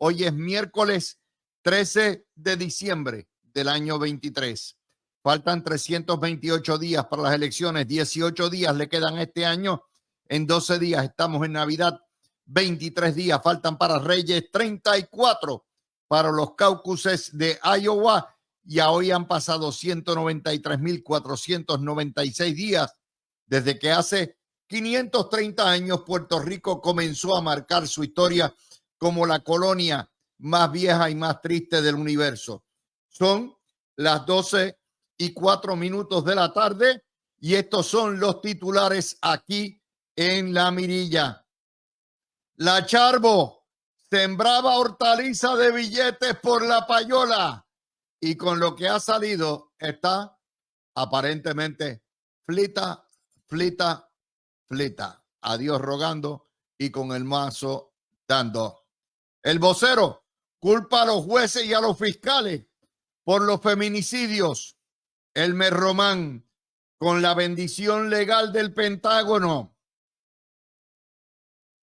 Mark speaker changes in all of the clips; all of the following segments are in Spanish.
Speaker 1: Hoy es miércoles 13 de diciembre del año 23. Faltan 328 días para las elecciones. 18 días le quedan este año. En 12 días estamos en Navidad. 23 días faltan para Reyes. 34 para los caucuses de Iowa. Y hoy han pasado 193.496 días desde que hace 530 años Puerto Rico comenzó a marcar su historia como la colonia más vieja y más triste del universo. Son las 12:04 de la tarde y estos son los titulares aquí en La Mirilla. La Charbo sembraba hortaliza de billetes por la payola y con lo que ha salido está aparentemente flita. A Dios rogando y con el mazo dando. El vocero culpa a los jueces y a los fiscales por los feminicidios. Elmer Román, con la bendición legal del Pentágono.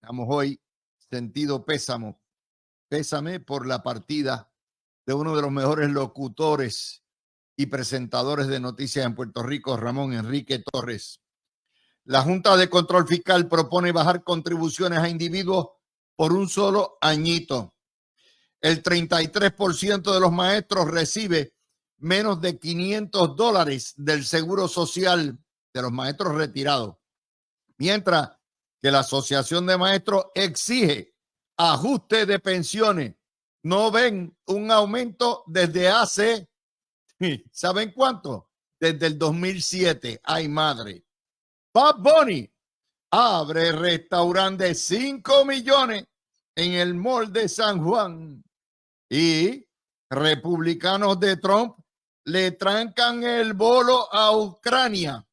Speaker 1: Estamos hoy sentido pésame por la partida de uno de los mejores locutores y presentadores de noticias en Puerto Rico, Ramón Enrique Torres. La Junta de Control Fiscal propone bajar contribuciones a individuos por un solo añito. El 33% de los maestros recibe menos de $500 del Seguro Social de los maestros retirados, mientras que la Asociación de Maestros exige ajuste de pensiones. No ven un aumento desde hace, ¿saben cuánto? Desde el 2007. ¡Ay, madre! Bad Bunny abre restaurante de 5 millones en el Mall de San Juan. Y republicanos de Trump le trancan el bolo a Ucrania,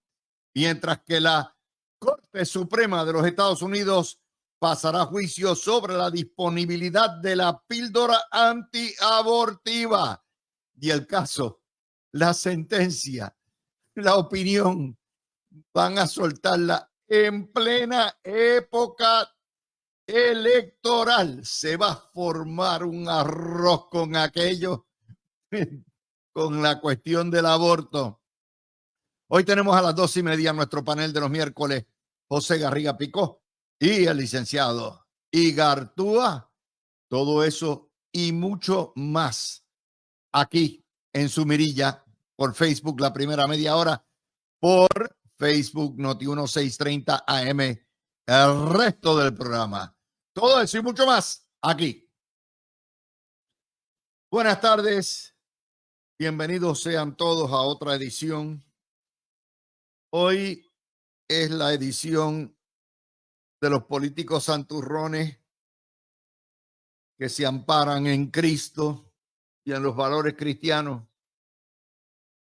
Speaker 1: mientras que la Corte Suprema de los Estados Unidos pasará juicio sobre la disponibilidad de la píldora antiabortiva. Y el caso, la sentencia, la opinión, van a soltarla en plena época electoral. Se va a formar un arroz con aquello, con la cuestión del aborto. Hoy tenemos a las 2:30 nuestro panel de los miércoles, José Garriga Picó y el licenciado Igartúa. Todo eso y mucho más aquí en su mirilla por Facebook, la primera media hora, por Facebook Noti 1630 AM, el resto del programa. Todo eso y mucho más aquí. Buenas tardes, bienvenidos sean todos a otra edición. Hoy es la edición de los políticos santurrones que se amparan en Cristo y en los valores cristianos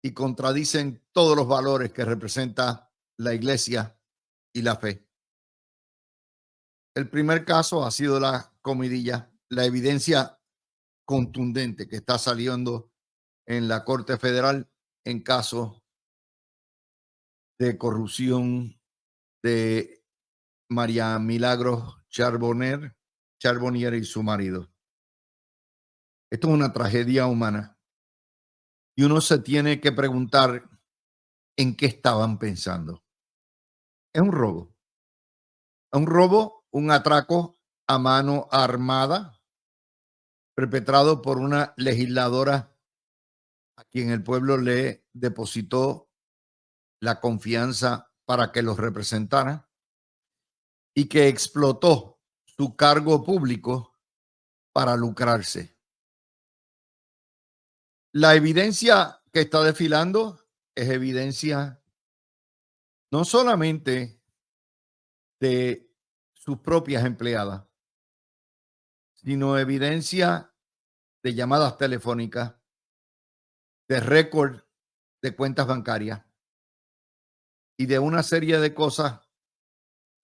Speaker 1: y contradicen todos los valores que representa la iglesia y la fe. El primer caso ha sido la comidilla, la evidencia contundente que está saliendo en la Corte Federal en caso de corrupción de María Milagros Charbonnier y su marido. Esto es una tragedia humana y uno se tiene que preguntar en qué estaban pensando. Es un robo. Es un robo, un atraco a mano armada perpetrado por una legisladora a quien el pueblo le depositó la confianza para que los representara y que explotó su cargo público para lucrarse. La evidencia que está desfilando es evidencia no solamente de sus propias empleadas, sino evidencia de llamadas telefónicas, de récord de cuentas bancarias y de una serie de cosas,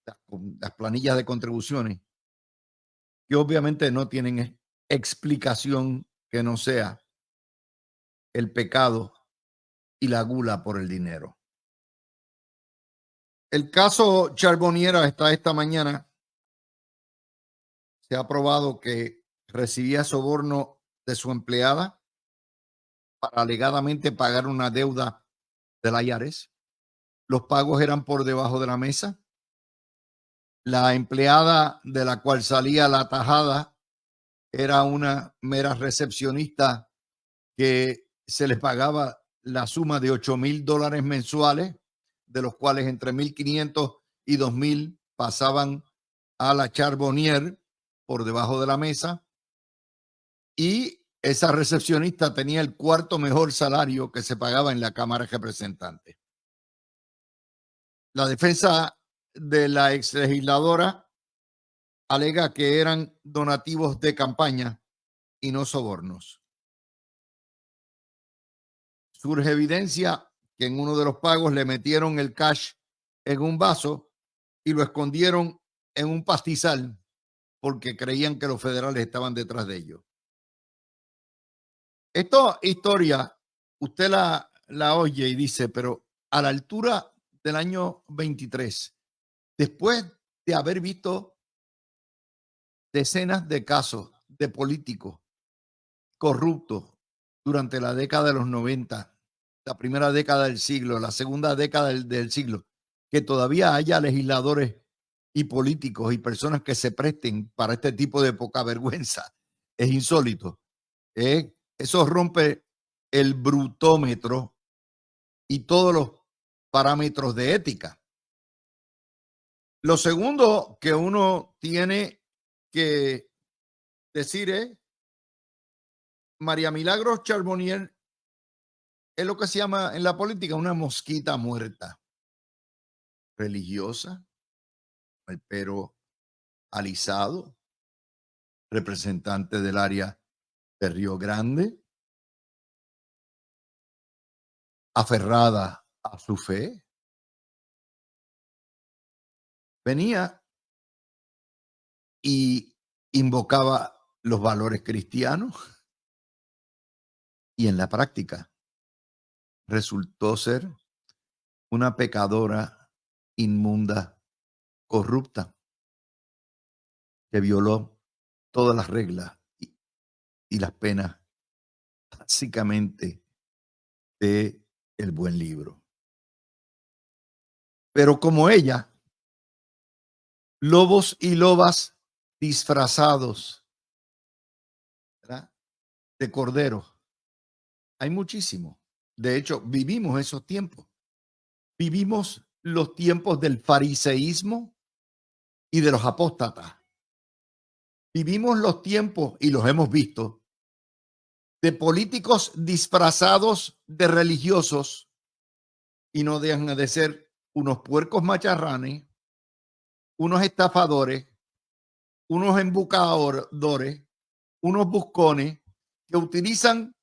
Speaker 1: las planillas de contribuciones, que obviamente no tienen explicación que no sea el pecado y la gula por el dinero. El caso Charbonnier hasta esta mañana se ha probado que recibía soborno de su empleada para alegadamente pagar una deuda de la IARES. Los pagos eran por debajo de la mesa. La empleada de la cual salía la tajada era una mera recepcionista que se les pagaba la suma de $8,000 mensuales, de los cuales entre 1,500 y 2,000 pasaban a la Charbonnier por debajo de la mesa. Y esa recepcionista tenía el cuarto mejor salario que se pagaba en la Cámara de Representantes. La defensa de la ex legisladora alega que eran donativos de campaña y no sobornos. Surge evidencia que en uno de los pagos le metieron el cash en un vaso y lo escondieron en un pastizal porque creían que los federales estaban detrás de ellos. Esta historia, usted la oye y dice, pero a la altura del año 23, después de haber visto decenas de casos de políticos corruptos durante la década de los 90, la primera década del siglo, la segunda década del siglo, que todavía haya legisladores y políticos y personas que se presten para este tipo de poca vergüenza, es insólito. Eso rompe el brutómetro y todos los parámetros de ética. Lo segundo que uno tiene que decir es, María Milagros Charbonnier es lo que se llama en la política una mosquita muerta, religiosa, el pelo alisado, representante del área de Río Grande, aferrada a su fe. Venía y invocaba los valores cristianos y en la práctica resultó ser una pecadora inmunda, corrupta, que violó todas las reglas y las penas básicamente de el buen libro. Pero como ella, lobos y lobas disfrazados, ¿verdad?, de corderos, hay muchísimos. De hecho, vivimos esos tiempos. Vivimos los tiempos del fariseísmo y de los apóstatas. Vivimos los tiempos, y los hemos visto, de políticos disfrazados de religiosos y no dejan de ser unos puercos macharranes, unos estafadores, unos embaucadores, unos buscones que utilizan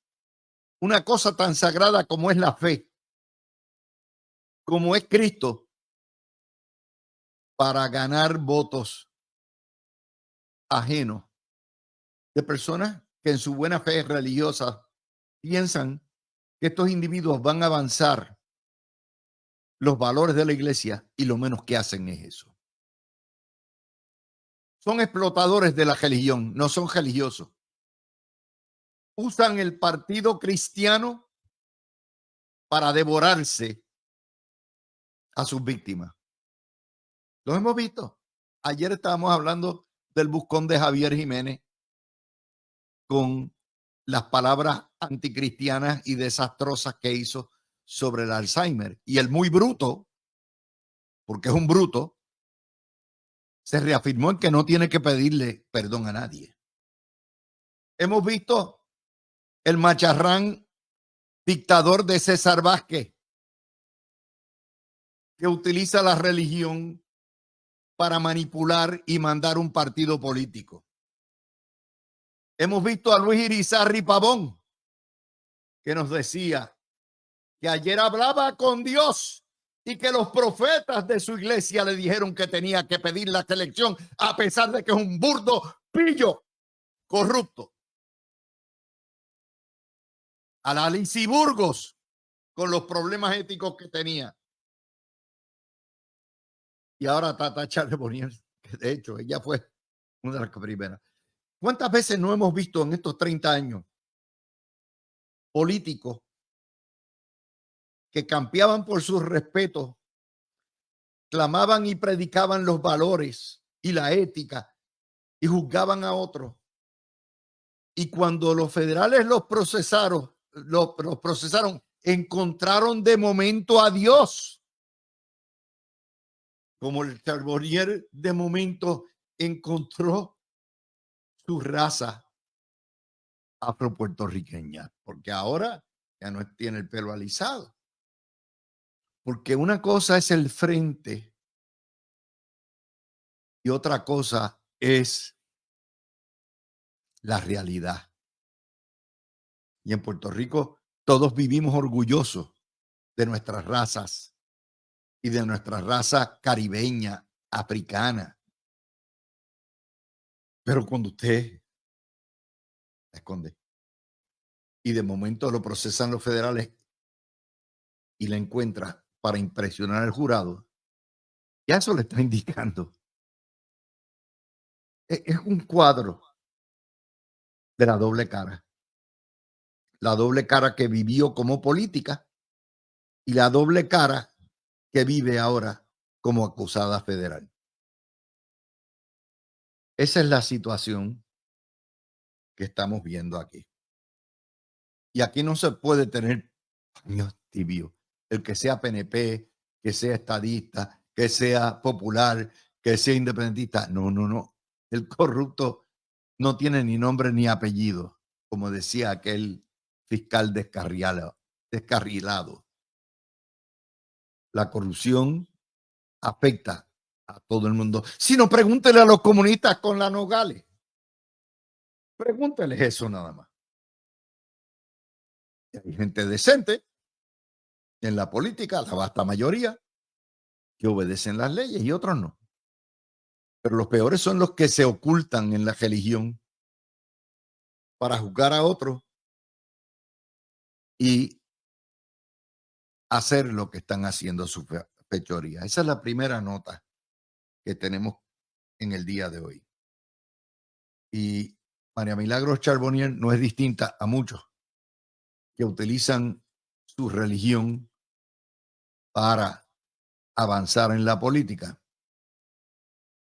Speaker 1: una cosa tan sagrada como es la fe, como es Cristo, para ganar votos ajenos de personas que en su buena fe religiosa piensan que estos individuos van a avanzar los valores de la iglesia y lo menos que hacen es eso. Son explotadores de la religión, no son religiosos. Usan el partido cristiano para devorarse a sus víctimas. Los hemos visto. Ayer estábamos hablando del buscón de Javier Jiménez con las palabras anticristianas y desastrosas que hizo sobre el Alzheimer. Y el muy bruto, porque es un bruto, se reafirmó en que no tiene que pedirle perdón a nadie. Hemos visto el macharrán dictador de César Vázquez, que utiliza la religión para manipular y mandar un partido político. Hemos visto a Luis Irizarry Pavón, que nos decía que ayer hablaba con Dios y que los profetas de su iglesia le dijeron que tenía que pedir la selección, a pesar de que es un burdo pillo corrupto. A la Alicia Burgos, con los problemas éticos que tenía. Y ahora Tata Charbonnier, que de hecho ella fue una de las primeras. ¿Cuántas veces no hemos visto en estos 30 años políticos que campeaban por sus respetos, clamaban y predicaban los valores y la ética y juzgaban a otros? Y cuando los federales los procesaron, encontraron de momento a Dios, como el Charbonnier de momento encontró su raza afropuertorriqueña, porque ahora ya no tiene el pelo alisado. Porque una cosa es el frente y otra cosa es la realidad. Y en Puerto Rico todos vivimos orgullosos de nuestras razas y de nuestra raza caribeña, africana. Pero cuando usted la esconde y de momento lo procesan los federales y la encuentra para impresionar al jurado, ya eso le está indicando. Es un cuadro de la doble cara. La doble cara que vivió como política y la doble cara que vive ahora como acusada federal. Esa es la situación que estamos viendo aquí. Y aquí no se puede tener paños tibios. El que sea PNP, que sea estadista, que sea popular, que sea independentista. No, no, no. El corrupto no tiene ni nombre ni apellido, como decía aquel fiscal descarrilado. La corrupción afecta a todo el mundo. Si no, pregúntele a los comunistas con la Nogales. Pregúnteles eso nada más. Hay gente decente en la política, la vasta mayoría, que obedecen las leyes y otros no. Pero los peores son los que se ocultan en la religión para juzgar a otros y hacer lo que están haciendo sus fechorías. Esa es la primera nota que tenemos en el día de hoy. Y María Milagros Charbonnier no es distinta a muchos que utilizan su religión para avanzar en la política.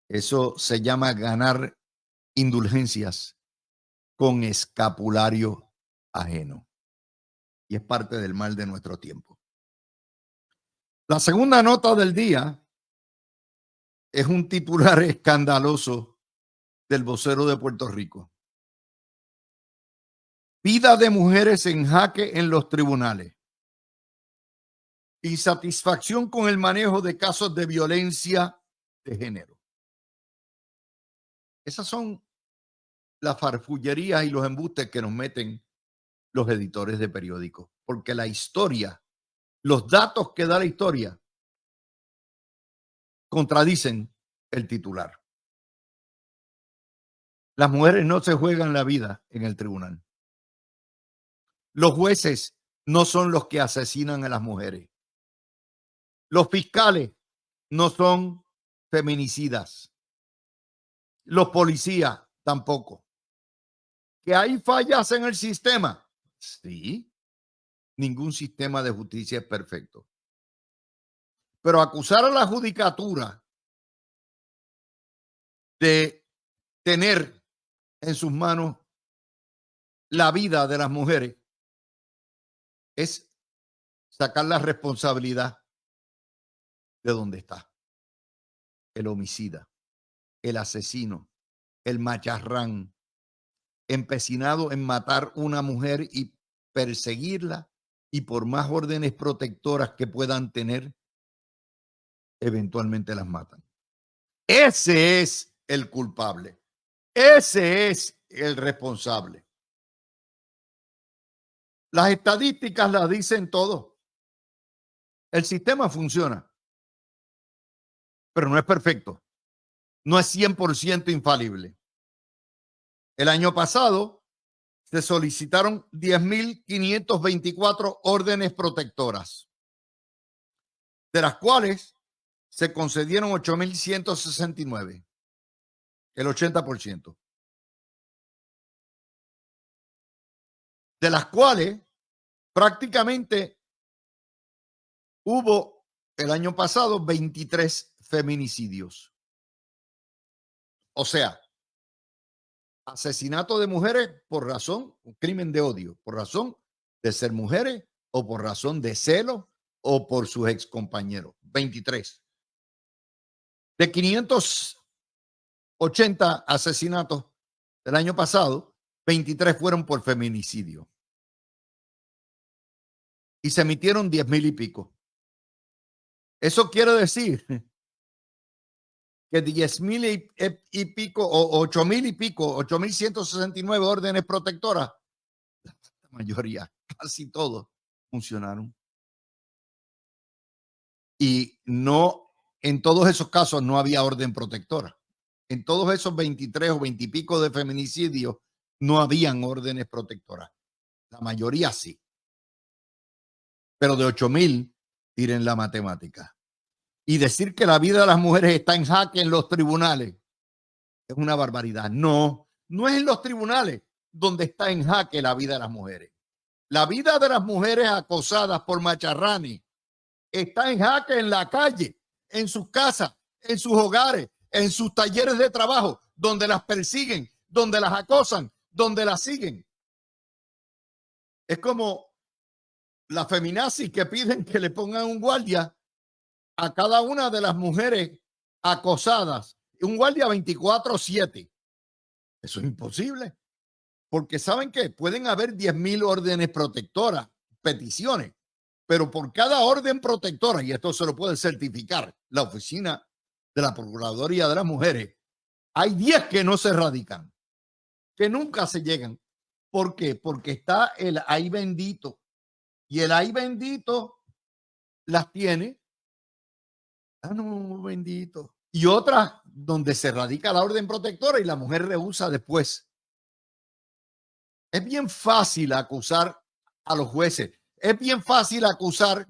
Speaker 1: Eso se llama ganar indulgencias con escapulario ajeno. Y es parte del mal de nuestro tiempo. La segunda nota del día es un titular escandaloso del vocero de Puerto Rico. Vida de mujeres en jaque en los tribunales. Insatisfacción con el manejo de casos de violencia de género. Esas son las farfullerías y los embustes que nos meten los editores de periódicos, porque la historia, los datos que da la historia, contradicen el titular. Las mujeres no se juegan la vida en el tribunal. Los jueces no son los que asesinan a las mujeres. Los fiscales no son feminicidas. Los policías tampoco. ¿Que hay fallas en el sistema? Sí. Ningún sistema de justicia es perfecto. Pero acusar a la judicatura de tener en sus manos la vida de las mujeres es sacar la responsabilidad de donde está. El homicida, el asesino, el macharrán, empecinado en matar una mujer y perseguirla, y por más órdenes protectoras que puedan tener, eventualmente las matan. Ese es el culpable. Ese es el responsable. Las estadísticas las dicen todo. El sistema funciona, pero no es perfecto. No es 100% infalible. El año pasado se solicitaron 10.524 órdenes protectoras, de las cuales se concedieron 8.169, el 80%. de las cuales prácticamente hubo el año pasado 23 feminicidios. O sea, asesinato de mujeres por razón, un crimen de odio, por razón de ser mujeres o por razón de celo o por sus excompañeros. 23. De 580 asesinatos del año pasado, 23 fueron por feminicidio. Y se emitieron 10,000 y pico. Eso quiere decir que 10,000 y pico o 8,000 y pico, 8,169 órdenes protectoras, la mayoría, casi todos funcionaron. Y no, en todos esos casos no había orden protectora. En todos esos 23 o 20 y pico de feminicidios no habían órdenes protectoras. La mayoría sí. Pero de 8,000, tiren la matemática. Y decir que la vida de las mujeres está en jaque en los tribunales es una barbaridad. No, no es en los tribunales donde está en jaque la vida de las mujeres. La vida de las mujeres acosadas por macharranes está en jaque en la calle, en sus casas, en sus hogares, en sus talleres de trabajo, donde las persiguen, donde las acosan, donde las siguen. Es como las feminazis que piden que le pongan un guardia a cada una de las mujeres acosadas, un guardia 24/7. Eso es imposible, porque ¿saben qué? Pueden haber 10,000 órdenes protectoras, peticiones, pero por cada orden protectora, y esto se lo puede certificar la oficina de la Procuraduría de las Mujeres, hay 10 que no se radican, que nunca se llegan. ¿Por qué? Porque está el ay bendito, y el ay bendito las tiene. Ah, no, bendito. Y otras donde se radica la orden protectora y la mujer rehúsa después. Es bien fácil acusar a los jueces. Es bien fácil acusar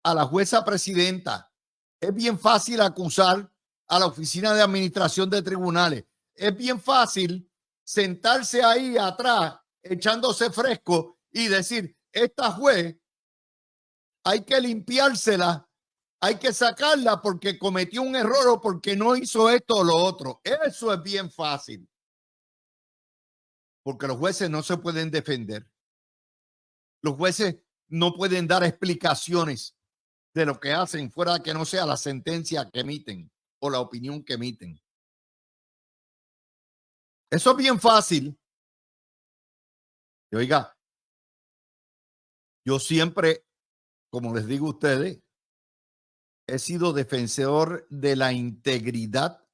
Speaker 1: a la jueza presidenta. Es bien fácil acusar a la oficina de administración de tribunales. Es bien fácil sentarse ahí atrás echándose fresco y decir, esta juez hay que limpiársela, hay que sacarla porque cometió un error o porque no hizo esto o lo otro. Eso es bien fácil. Porque los jueces no se pueden defender. Los jueces no pueden dar explicaciones de lo que hacen fuera de que no sea la sentencia que emiten o la opinión que emiten. Eso es bien fácil. Y oiga, yo siempre, como les digo a ustedes, he sido defensor de la integridad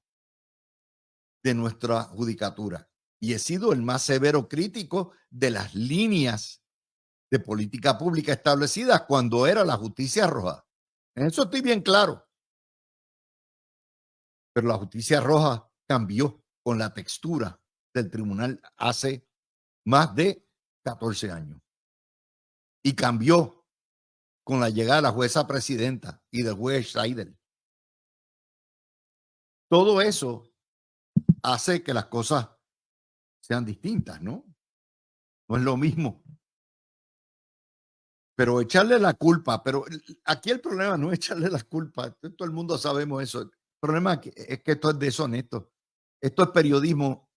Speaker 1: de nuestra judicatura y he sido el más severo crítico de las líneas de política pública establecidas cuando era la justicia roja. En eso estoy bien claro. Pero la justicia roja cambió con la textura del tribunal hace más de 14 años. Y cambió con la llegada de la jueza presidenta y del juez Seidel. Todo eso hace que las cosas sean distintas, ¿no? No es lo mismo. Pero echarle la culpa, pero aquí el problema no es echarle la culpa, todo el mundo sabemos eso. El problema es que esto es deshonesto. Esto es periodismo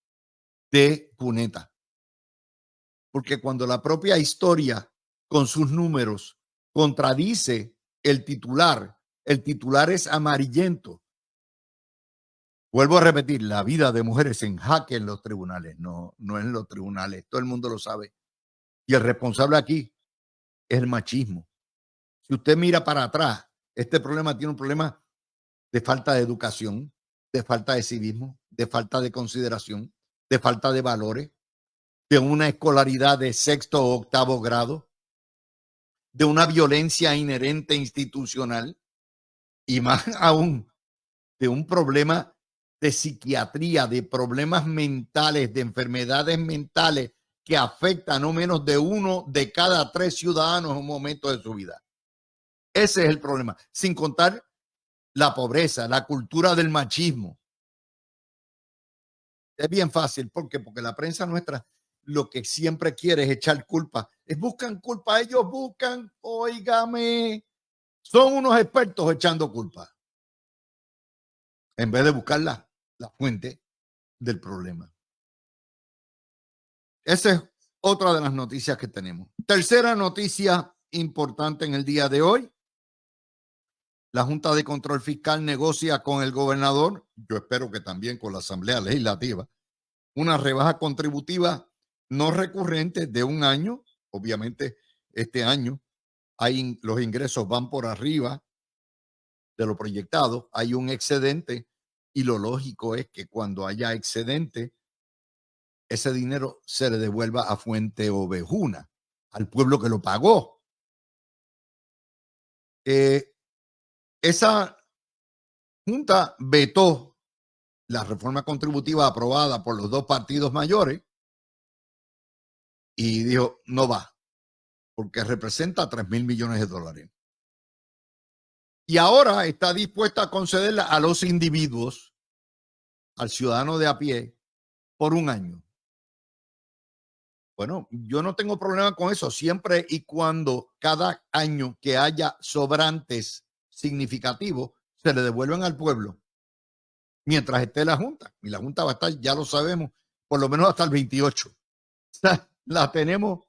Speaker 1: de cuneta. Porque cuando la propia historia con sus números contradice el titular es amarillento. Vuelvo a repetir, la vida de mujeres en jaque en los tribunales, no en los tribunales, todo el mundo lo sabe. Y el responsable aquí es el machismo. Si usted mira para atrás, este problema tiene un problema de falta de educación, de falta de civismo, de falta de consideración, de falta de valores, de una escolaridad de sexto o octavo grado, de una violencia inherente institucional y más aún de un problema de psiquiatría, de problemas mentales, de enfermedades mentales que afectan no menos de 1 de cada 3 ciudadanos en un momento de su vida. Ese es el problema, sin contar la pobreza, la cultura del machismo. Es bien fácil, ¿por qué? Porque la prensa nuestra lo que siempre quiere es echar culpa buscan culpa, ellos buscan, óigame, son unos expertos echando culpa, en vez de buscar la fuente del problema. Esa es otra de las noticias que tenemos. Tercera noticia importante en el día de hoy. La Junta de Control Fiscal negocia con el gobernador, yo espero que también con la Asamblea Legislativa, una rebaja contributiva no recurrente de un año. Obviamente, este año los ingresos van por arriba de lo proyectado, hay un excedente y lo lógico es que cuando haya excedente, ese dinero se le devuelva a fuente ovejuna, al pueblo que lo pagó. Esa junta vetó la reforma contributiva aprobada por los dos partidos mayores y dijo, no va, porque representa 3,000 millones de dólares. Y ahora está dispuesta a concederla a los individuos, al ciudadano de a pie, por un año. Bueno, yo no tengo problema con eso, siempre y cuando cada año que haya sobrantes significativos se le devuelven al pueblo mientras esté la Junta. Y la Junta va a estar, ya lo sabemos, por lo menos hasta el 28. O sea, la tenemos.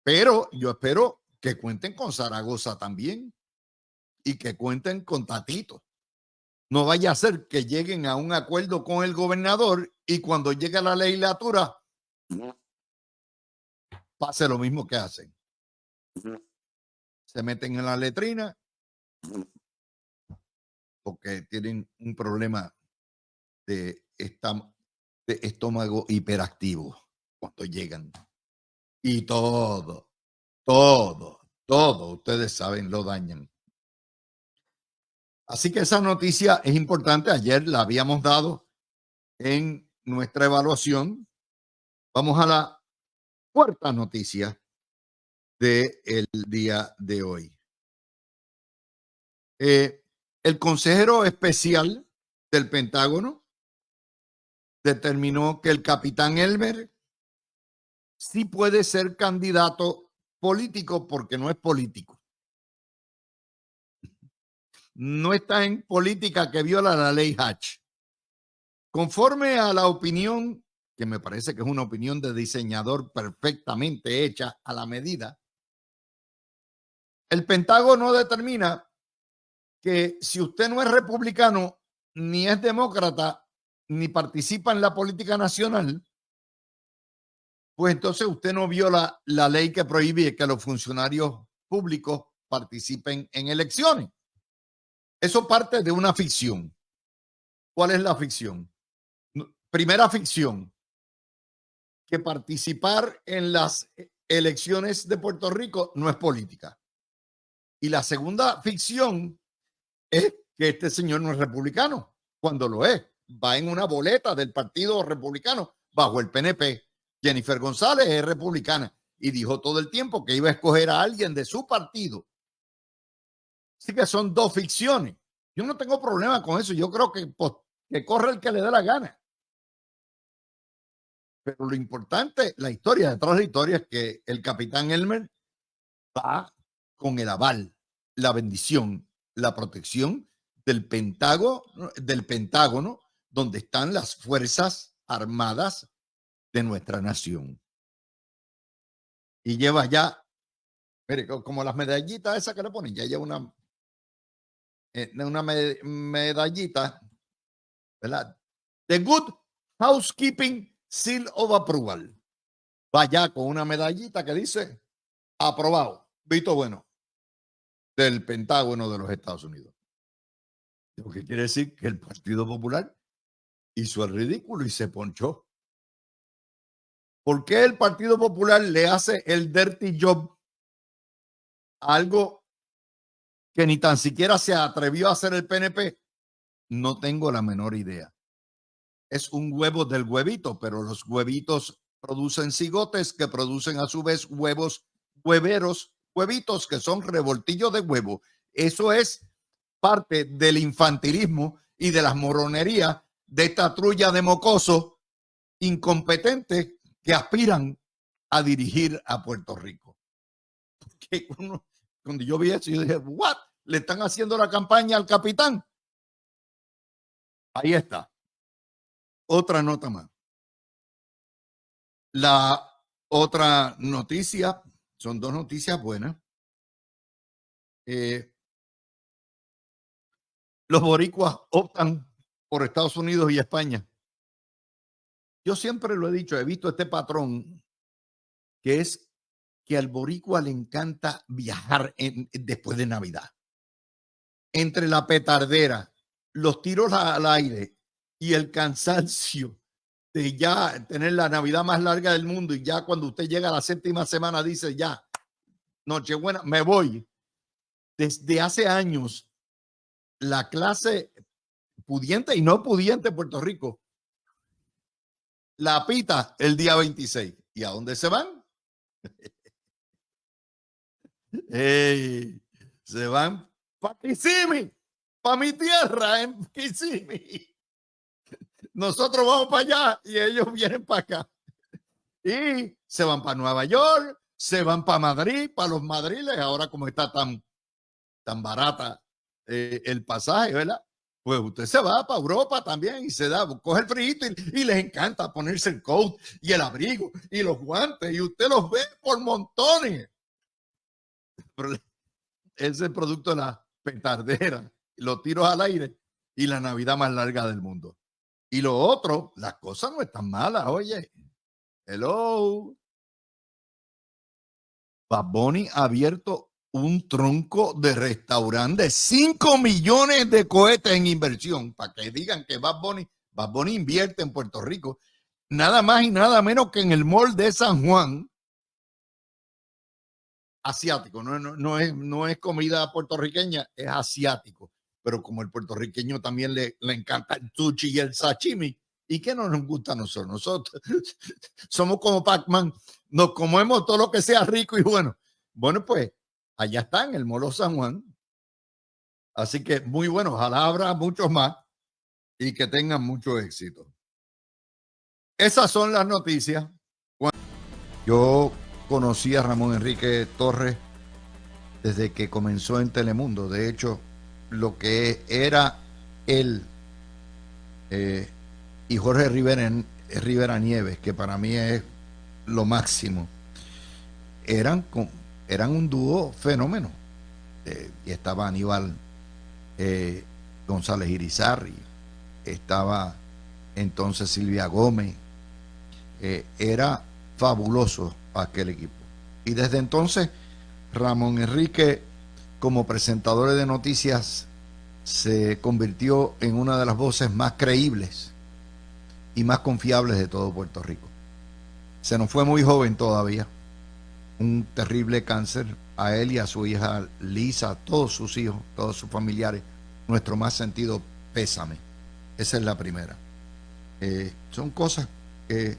Speaker 1: Pero yo espero que cuenten con Zaragoza también y que cuenten con Tatito. No vaya a ser que lleguen a un acuerdo con el gobernador y cuando llegue a la legislatura pase lo mismo que hacen. Se meten en la letrina porque tienen un problema de estómago hiperactivo cuando llegan. Y todo, ustedes saben, lo dañan. Así que esa noticia es importante. Ayer la habíamos dado en nuestra evaluación. Vamos a la cuarta noticia del día de hoy. El consejero especial del Pentágono determinó que el capitán Elmer sí puede ser candidato político porque no es político. No está en política que viola la ley Hatch. Conforme a la opinión, que me parece que es una opinión de diseñador perfectamente hecha a la medida, el Pentágono determina que si usted no es republicano, ni es demócrata, ni participa en la política nacional, pues entonces usted no viola la ley que prohíbe que los funcionarios públicos participen en elecciones. Eso parte de una ficción. ¿Cuál es la ficción? Primera ficción, que participar en las elecciones de Puerto Rico no es política. Y la segunda ficción es que este señor no es republicano, cuando lo es. Va en una boleta del Partido Republicano bajo el PNP. Jennifer González es republicana y dijo todo el tiempo que iba a escoger a alguien de su partido. Así que son dos ficciones. Yo no tengo problema con eso. Yo creo que, pues, que corre el que le dé la gana. Pero lo importante, la historia detrás de la historia es que el capitán Elmer va con el aval, la bendición, la protección del Pentágono, donde están las Fuerzas Armadas de nuestra nación. Y lleva ya, mire, como las medallitas esas que le ponen, ya lleva una medallita, ¿verdad? The Good Housekeeping Seal of Approval. Vaya con una medallita que dice aprobado, visto bueno, del Pentágono de los Estados Unidos. Lo que quiere decir que el Partido Popular hizo el ridículo y se ponchó. ¿Por qué el Partido Popular le hace el dirty job a algo que ni tan siquiera se atrevió a hacer el PNP? No tengo la menor idea. Es un huevo del huevito, pero los huevitos producen cigotes que producen a su vez huevitos que son revoltillos de huevo. Eso es parte del infantilismo y de las moronerías de esta trulla de mocosos incompetentes que aspiran a dirigir a Puerto Rico. Porque cuando yo vi eso, yo dije, ¿what? ¿Le están haciendo la campaña al capitán? Ahí está. Otra nota más. La otra noticia, son dos noticias buenas. Los boricuas optan por Estados Unidos y España. Yo siempre lo he dicho, he visto este patrón, que es que al boricua le encanta viajar después de Navidad. Entre la petardera, los tiros al aire y el cansancio de ya tener la Navidad más larga del mundo, y ya cuando usted llega a la séptima semana dice, ya, Nochebuena, me voy. Desde hace años, la clase pudiente y no pudiente de Puerto Rico la pita el día 26. ¿Y a dónde se van? Hey, se van para Kissimmee, para mi tierra en Kissimmee. Nosotros vamos para allá y ellos vienen para acá. Y se van para Nueva York, se van para Madrid, para los madriles, ahora como está tan barata el pasaje, ¿verdad? Pues usted se va para Europa también y se da, coge el frío y les encanta ponerse el coat y el abrigo y los guantes, y usted los ve por montones. Pero ese es el producto de la petardera, los tiros al aire y la Navidad más larga del mundo. Y lo otro, las cosas no están malas, oye. Hello. Bad Bunny ha abierto un tronco de restaurante de 5 millones de cohetes en inversión, para que digan que Bad Bunny invierte en Puerto Rico, nada más y nada menos que en el mall de San Juan, asiático, no es comida puertorriqueña, es asiático, pero como el puertorriqueño también le encanta el sushi y el sashimi, ¿y qué no nos gusta a nosotros? Nosotros somos como Pac-Man, nos comemos todo lo que sea rico y bueno. Bueno, pues allá está en el Molo San Juan. Así que muy bueno, ojalá habrá muchos más y que tengan mucho éxito. Esas son las noticias. Yo conocí a Ramón Enrique Torres desde que comenzó en Telemundo. De hecho, lo que era él y Jorge Rivera Nieves, que para mí es lo máximo, eran un dúo fenómeno. Y estaba Aníbal González Irizarry, estaba entonces Silvia Gómez. Era fabuloso aquel equipo. Y desde entonces Ramón Enrique, como presentador de noticias, se convirtió en una de las voces más creíbles y más confiables de todo Puerto Rico. Se nos fue muy joven todavía, un terrible cáncer. A él y a su hija Lisa, a todos sus hijos, todos sus familiares, nuestro más sentido pésame. Esa es la primera. Son cosas que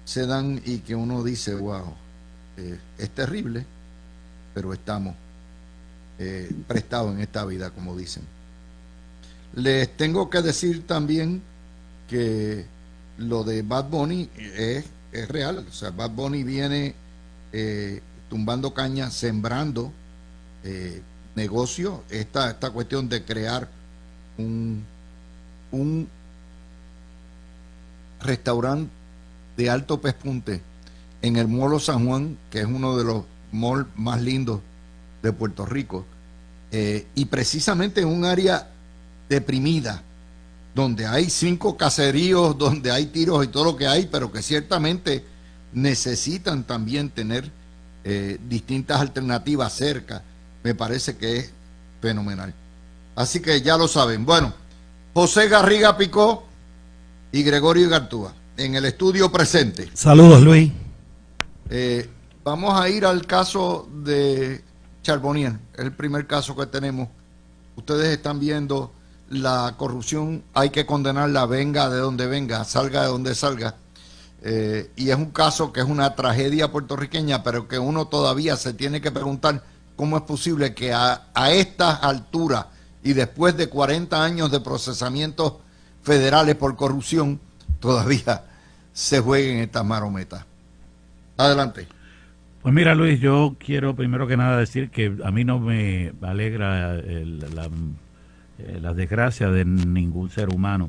Speaker 1: se dan y que uno dice, wow, es terrible, pero estamos prestados en esta vida, como dicen. Les tengo que decir también que lo de Bad Bunny es real. O sea, Bad Bunny viene tumbando caña, sembrando negocio. Esta cuestión de crear un restaurante de alto pespunte en el Molo San Juan, que es uno de los malls más lindos de Puerto Rico, y precisamente en un área deprimida, donde hay 5 caseríos, donde hay tiros y todo lo que hay, pero que ciertamente necesitan también tener distintas alternativas cerca. Me parece que es fenomenal. Así que ya lo saben. Bueno, José Garriga Picó y Gregorio Igartúa en el estudio presente.
Speaker 2: Saludos, Luis.
Speaker 1: Vamos a ir al caso de Charbonnier, el primer caso que tenemos. Ustedes están viendo la corrupción, hay que condenarla, venga de donde venga, salga de donde salga. Y es un caso que es una tragedia puertorriqueña, pero que uno todavía se tiene que preguntar cómo es posible que a estas alturas y después de 40 años de procesamientos federales por corrupción, todavía se jueguen estas marometas. Adelante.
Speaker 2: Pues mira, Luis, yo quiero primero que nada decir que a mí no me alegra la desgracia de ningún ser humano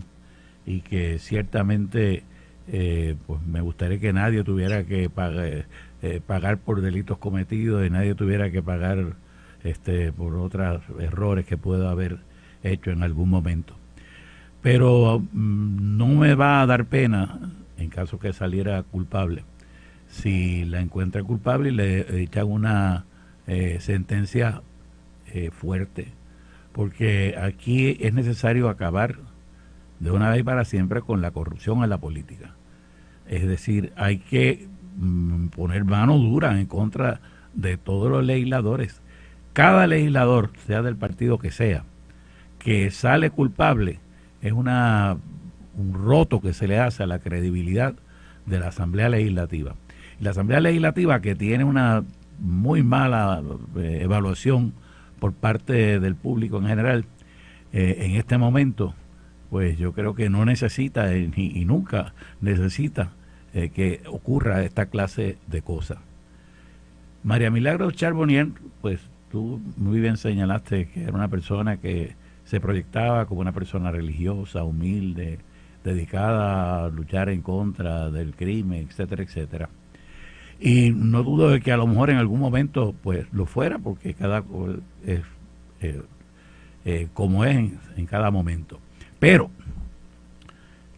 Speaker 2: y que ciertamente pues me gustaría que nadie tuviera que pagar por delitos cometidos y nadie tuviera que pagar por otros errores que pueda haber hecho en algún momento. Pero no me va a dar pena en caso que saliera culpable. Si la encuentran culpable y le echan una sentencia fuerte, porque aquí es necesario acabar de una vez para siempre con la corrupción en la política. Es decir, hay que poner mano dura en contra de todos los legisladores. Cada legislador, sea del partido que sea, que sale culpable, es un roto que se le hace a la credibilidad de la Asamblea Legislativa. La Asamblea Legislativa, que tiene una muy mala evaluación por parte del público en general, en este momento, pues yo creo que no necesita y nunca necesita que ocurra esta clase de cosas. María Milagros Charbonnier, pues tú muy bien señalaste que era una persona que se proyectaba como una persona religiosa, humilde, dedicada a luchar en contra del crimen, etcétera, etcétera. Y no dudo de que a lo mejor en algún momento pues lo fuera, porque cada es como es en cada momento. Pero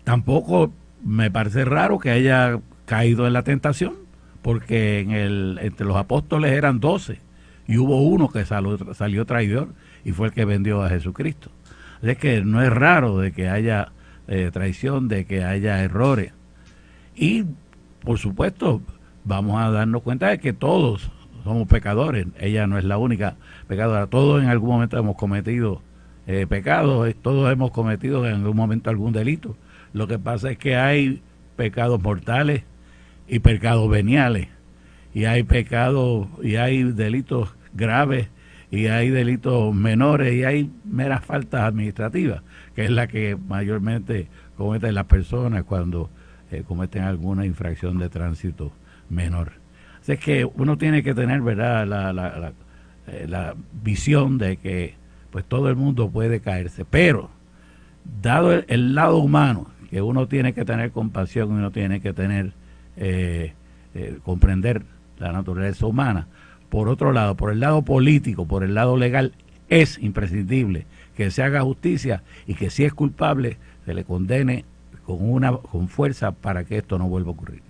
Speaker 2: tampoco me parece raro que haya caído en la tentación, porque entre los apóstoles eran 12 y hubo uno que salió traidor y fue el que vendió a Jesucristo. Es que no es raro de que haya traición, de que haya errores. Y por supuesto vamos a darnos cuenta de que todos somos pecadores. Ella no es la única pecadora. Todos en algún momento hemos cometido pecados, todos hemos cometido en algún momento algún delito. Lo que pasa es que hay pecados mortales y pecados veniales. Y hay pecados y hay delitos graves y hay delitos menores y hay meras faltas administrativas, que es la que mayormente cometen las personas cuando cometen alguna infracción de tránsito menor. Así es que uno tiene que tener, ¿verdad?, la visión de que pues todo el mundo puede caerse, pero dado el lado humano, que uno tiene que tener compasión y uno tiene que tener comprender la naturaleza humana. Por otro lado, por el lado político, por el lado legal, es imprescindible que se haga justicia y que si es culpable se le condene con fuerza para que esto no vuelva a ocurrir.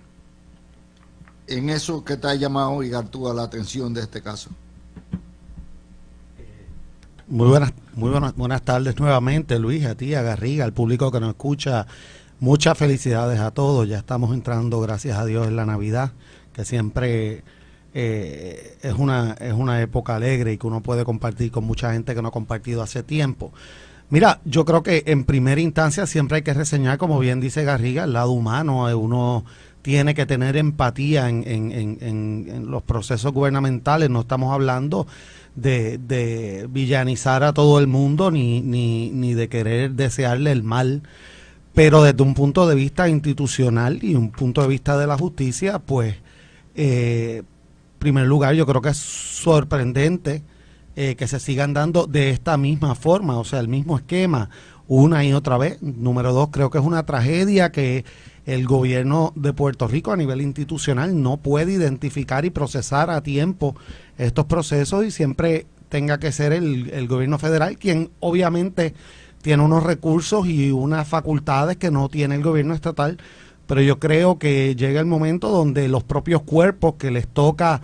Speaker 1: En eso, ¿qué te ha llamado, Igartúa, la atención de este caso?
Speaker 3: Muy buenas tardes nuevamente, Luis, a ti, a Garriga, al público que nos escucha. Muchas felicidades a todos. Ya estamos entrando, gracias a Dios, en la Navidad, que siempre es una época alegre y que uno puede compartir con mucha gente que no ha compartido hace tiempo. Mira, yo creo que en primera instancia siempre hay que reseñar, como bien dice Garriga, el lado humano. Uno tiene que tener empatía en los procesos gubernamentales. No estamos hablando de villanizar a todo el mundo ni de querer desearle el mal, pero desde un punto de vista institucional y un punto de vista de la justicia, pues en primer lugar yo creo que es sorprendente que se sigan dando de esta misma forma, o sea, el mismo esquema una y otra vez. Número dos, creo que es una tragedia que el gobierno de Puerto Rico a nivel institucional no puede identificar y procesar a tiempo estos procesos y siempre tenga que ser el gobierno federal quien obviamente tiene unos recursos y unas facultades que no tiene el gobierno estatal, pero yo creo que llega el momento donde los propios cuerpos que les toca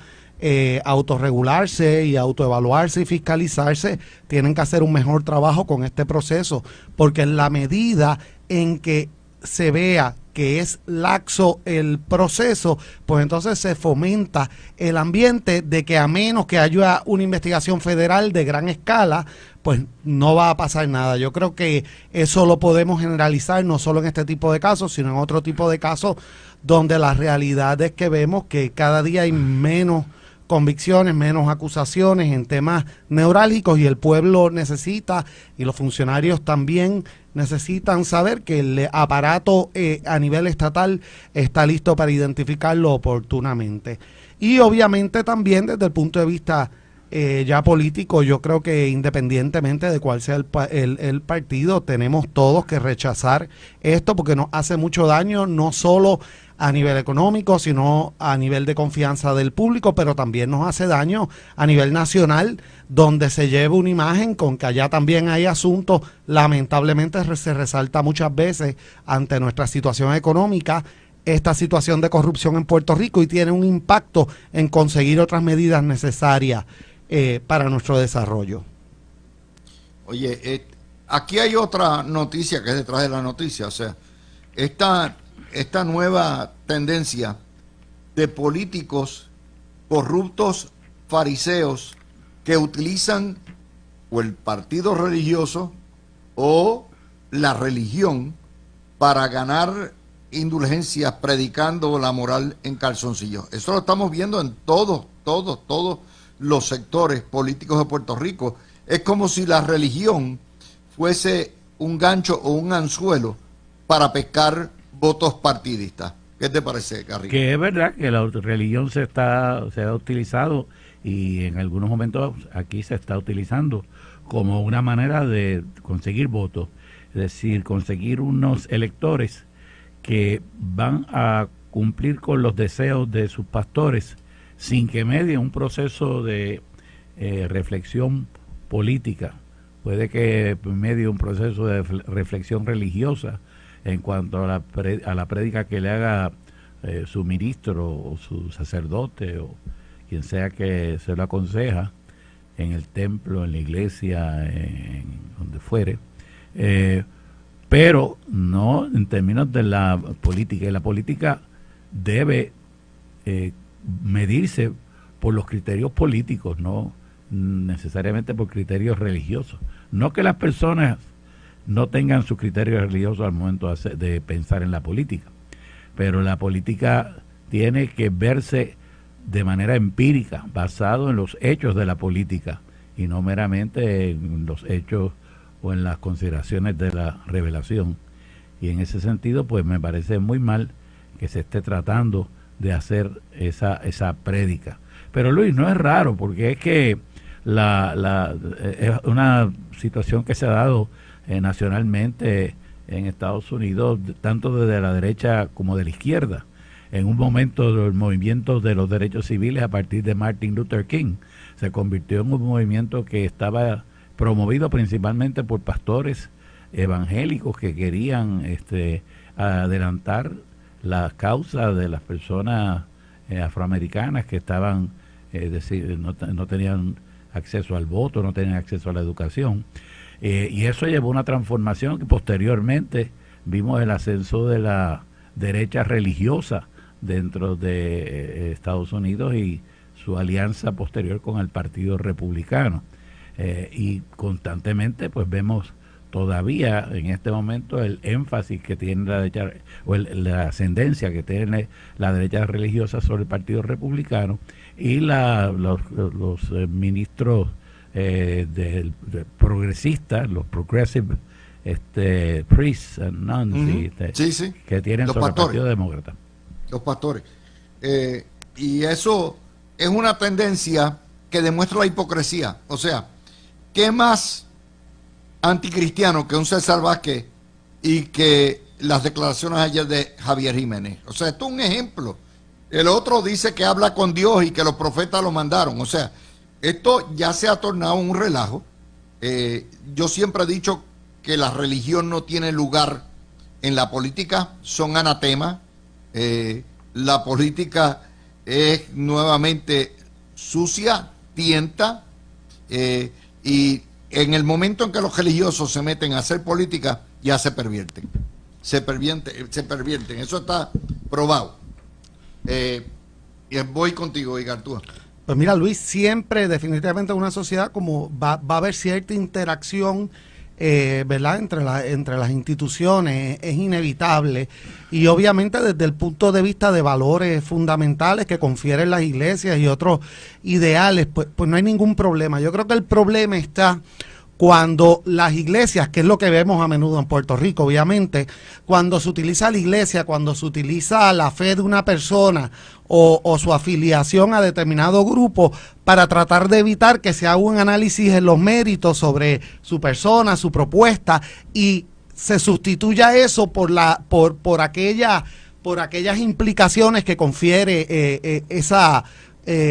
Speaker 3: autorregularse y autoevaluarse y fiscalizarse tienen que hacer un mejor trabajo con este proceso, porque en la medida en que se vea que es laxo el proceso, pues entonces se fomenta el ambiente de que a menos que haya una investigación federal de gran escala, pues no va a pasar nada. Yo creo que eso lo podemos generalizar no solo en este tipo de casos, sino en otro tipo de casos donde la realidad es que vemos que cada día hay menos convicciones, menos acusaciones en temas neurálgicos y el pueblo necesita y los funcionarios también necesitan saber que el aparato a nivel estatal está listo para identificarlo oportunamente. Y obviamente también desde el punto de vista ya político, yo creo que independientemente de cuál sea el partido, tenemos todos que rechazar esto porque nos hace mucho daño, no solo a nivel económico, sino a nivel de confianza del público, pero también nos hace daño a nivel nacional, donde se lleva una imagen con que allá también hay asuntos, lamentablemente se resalta muchas veces ante nuestra situación económica, esta situación de corrupción en Puerto Rico, y tiene un impacto en conseguir otras medidas necesarias para nuestro desarrollo.
Speaker 1: Oye, aquí hay otra noticia que es detrás de la noticia, o sea, esta nueva tendencia de políticos corruptos fariseos que utilizan o el partido religioso o la religión para ganar indulgencias predicando la moral en calzoncillos. Eso lo estamos viendo en todos los sectores políticos de Puerto Rico. Es como si la religión fuese un gancho o un anzuelo para pescar votos partidistas. ¿Qué te parece, Garriga?
Speaker 2: Que es verdad que la religión se ha utilizado, y en algunos momentos aquí se está utilizando como una manera de conseguir votos, es decir, conseguir unos electores que van a cumplir con los deseos de sus pastores sin que medie un proceso de reflexión política. Puede que medie un proceso de reflexión religiosa en cuanto a la prédica que le haga su ministro o su sacerdote o quien sea que se lo aconseja en el templo, en la iglesia, en donde fuere, pero no en términos de la política. Y la política debe medirse por los criterios políticos, no necesariamente por criterios religiosos. No que las personas no tengan sus criterios religiosos al momento de pensar en la política, pero la política tiene que verse de manera empírica, basado en los hechos de la política y no meramente en los hechos o en las consideraciones de la revelación. Y en ese sentido, pues me parece muy mal que se esté tratando de hacer esa prédica. Pero Luis, no es raro, porque es que es una situación que se ha dado nacionalmente en Estados Unidos, tanto desde la derecha como de la izquierda. En un momento del movimiento de los derechos civiles a partir de Martin Luther King se convirtió en un movimiento que estaba promovido principalmente por pastores evangélicos que querían adelantar la causa de las personas afroamericanas que estaban, es decir, no tenían acceso al voto, no tenían acceso a la educación. Y eso llevó a una transformación que posteriormente vimos el ascenso de la derecha religiosa dentro de Estados Unidos y su alianza posterior con el Partido Republicano. Y constantemente pues vemos todavía en este momento el énfasis que tiene la derecha, o la ascendencia que tiene la derecha religiosa sobre el Partido Republicano, y los ministros progresistas, los progressive priests and nuns, que tienen
Speaker 1: los
Speaker 2: sobre
Speaker 1: pastores,
Speaker 2: el Partido Demócrata.
Speaker 1: Los pastores. Y eso es una tendencia que demuestra la hipocresía. O sea, ¿qué más anticristiano que un César Vázquez y que las declaraciones ayer de Javier Jiménez? O sea, esto es un ejemplo. El otro dice que habla con Dios y que los profetas lo mandaron. O sea, esto ya se ha tornado un relajo. Yo siempre he dicho que la religión no tiene lugar en la política, son anatemas. La política es nuevamente sucia, tienta, y en el momento en que los religiosos se meten a hacer política, ya se pervierten. Se pervierten. Eso está probado. Y voy contigo, Igartúa.
Speaker 3: Pues mira, Luis, siempre, definitivamente en una sociedad como va a haber cierta interacción, ¿verdad? Entre las instituciones, es inevitable, y obviamente desde el punto de vista de valores fundamentales que confieren las iglesias y otros ideales, pues no hay ningún problema. Yo creo que el problema está cuando las iglesias, que es lo que vemos a menudo en Puerto Rico, obviamente, cuando se utiliza la iglesia, cuando se utiliza la fe de una persona o su afiliación a determinado grupo para tratar de evitar que se haga un análisis en los méritos sobre su persona, su propuesta, y se sustituya eso por aquellas implicaciones que confiere esa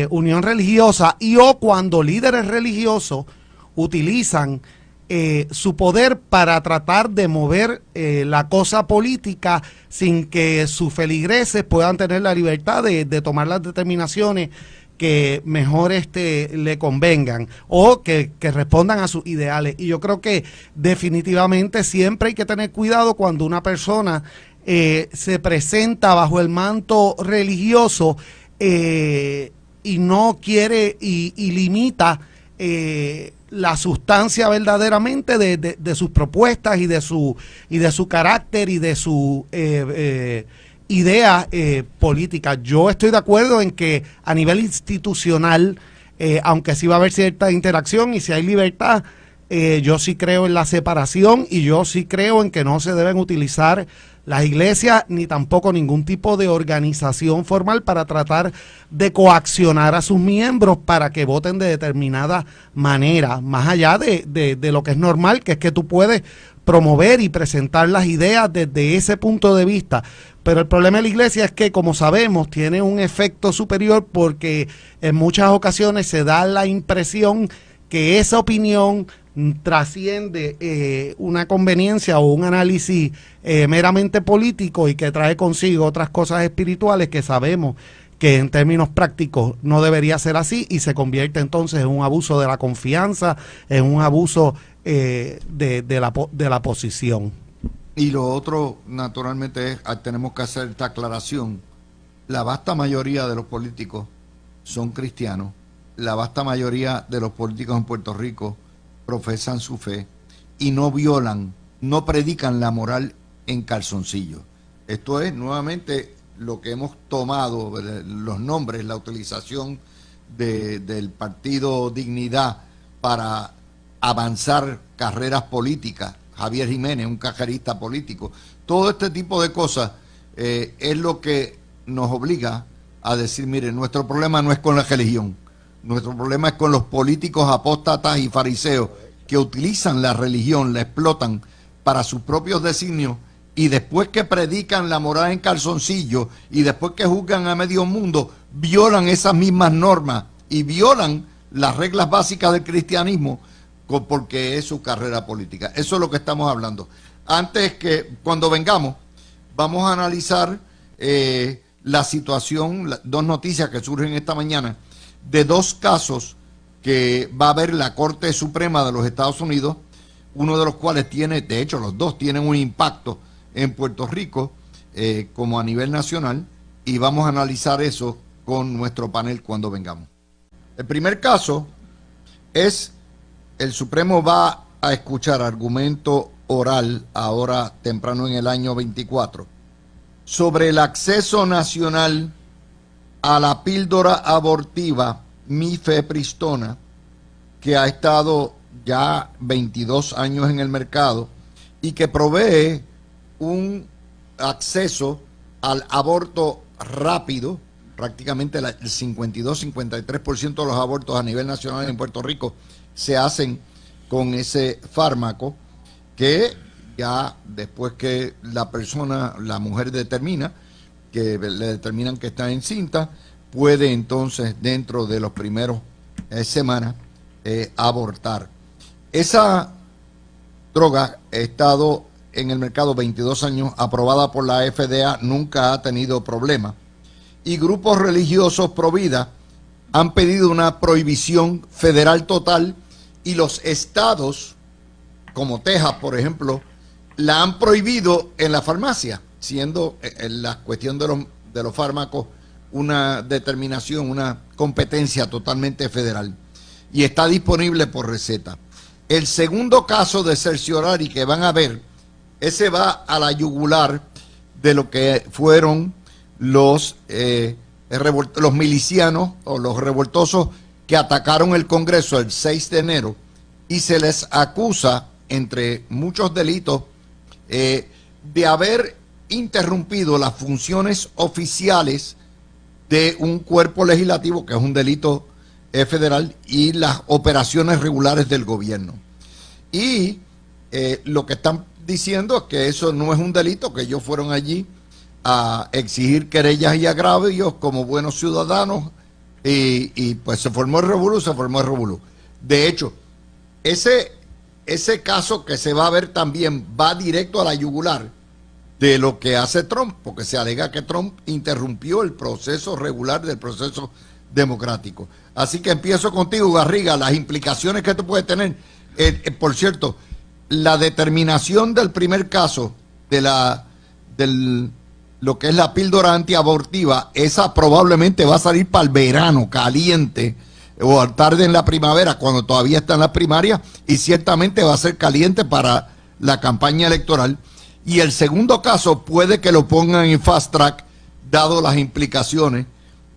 Speaker 3: unión religiosa, y o cuando líderes religiosos utilizan su poder para tratar de mover la cosa política sin que sus feligreses puedan tener la libertad de tomar las determinaciones que mejor le convengan o que respondan a sus ideales. Y yo creo que definitivamente siempre hay que tener cuidado cuando una persona se presenta bajo el manto religioso y no quiere y limita la sustancia verdaderamente de sus propuestas y de su carácter y de su idea política. Yo estoy de acuerdo en que a nivel institucional, aunque sí va a haber cierta interacción y si hay libertad, yo sí creo en la separación y yo sí creo en que no se deben utilizar las iglesias ni tampoco ningún tipo de organización formal para tratar de coaccionar a sus miembros para que voten de determinada manera, más allá de lo que es normal, que es que tú puedes promover y presentar las ideas desde ese punto de vista. Pero el problema de la iglesia es que, como sabemos, tiene un efecto superior porque en muchas ocasiones se da la impresión que esa opinión trasciende una conveniencia o un análisis meramente político y que trae consigo otras cosas espirituales que sabemos que en términos prácticos no debería ser así, y se convierte entonces en un abuso de la confianza, en un abuso de la posición.
Speaker 1: Y lo otro, naturalmente, es tenemos que hacer esta aclaración. La vasta mayoría de los políticos son cristianos. La vasta mayoría de los políticos en Puerto Rico profesan su fe y no violan, no predican la moral en calzoncillo. Esto es nuevamente lo que hemos tomado, los nombres, la utilización del Partido Dignidad para avanzar carreras políticas. Javier Jiménez, un cajerista político. Todo este tipo de cosas es lo que nos obliga a decir, mire, nuestro problema no es con la religión, nuestro problema es con los políticos apóstatas y fariseos que utilizan la religión, la explotan para sus propios designios, y después que predican la moral en calzoncillo y después que juzgan a medio mundo, violan esas mismas normas y violan las reglas básicas del cristianismo porque es su carrera política. Eso es lo que estamos hablando. Antes que, cuando vengamos, vamos a analizar la situación, dos noticias que surgen esta mañana, de dos casos que va a ver la Corte Suprema de los Estados Unidos, uno de los cuales tiene, de hecho los dos tienen un impacto en Puerto Rico como a nivel nacional, y vamos a analizar eso con nuestro panel cuando vengamos. El primer caso es, el Supremo va a escuchar argumento oral ahora temprano en el año 24 sobre el acceso nacional a la píldora abortiva mifepristona, que ha estado ya 22 años en el mercado y que provee un acceso al aborto rápido. Prácticamente el 52-53% de los abortos a nivel nacional en Puerto Rico se hacen con ese fármaco, que ya después que la persona, la mujer determina, que le determinan que está encinta, puede entonces dentro de los primeros semanas abortar. Esa droga ha estado en el mercado 22 años, aprobada por la FDA, nunca ha tenido problema. Y grupos religiosos pro vida han pedido una prohibición federal total, y los estados, como Texas, por ejemplo, la han prohibido en la farmacia, siendo la cuestión de los fármacos una determinación, una competencia totalmente federal, y está disponible por receta. El segundo caso de cerciorari que van a ver, ese va a la yugular de lo que fueron los milicianos o los revoltosos que atacaron el Congreso el 6 de enero y se les acusa, entre muchos delitos, de haber interrumpido las funciones oficiales de un cuerpo legislativo, que es un delito federal, y las operaciones regulares del gobierno. Y lo que están diciendo es que eso no es un delito, que ellos fueron allí a exigir querellas y agravios como buenos ciudadanos, y pues se formó el revolú. De hecho, ese caso que se va a ver también va directo a la yugular de lo que hace Trump, porque se alega que Trump interrumpió el proceso regular del proceso democrático. Así que empiezo contigo, Garriga, las implicaciones que tú puedes tener. Por cierto, la determinación del primer caso de lo que es la píldora antiabortiva, esa probablemente va a salir para el verano caliente, o tarde en la primavera, cuando todavía está en las primarias, y ciertamente va a ser caliente para la campaña electoral. Y el segundo caso puede que lo pongan en fast track, dado las implicaciones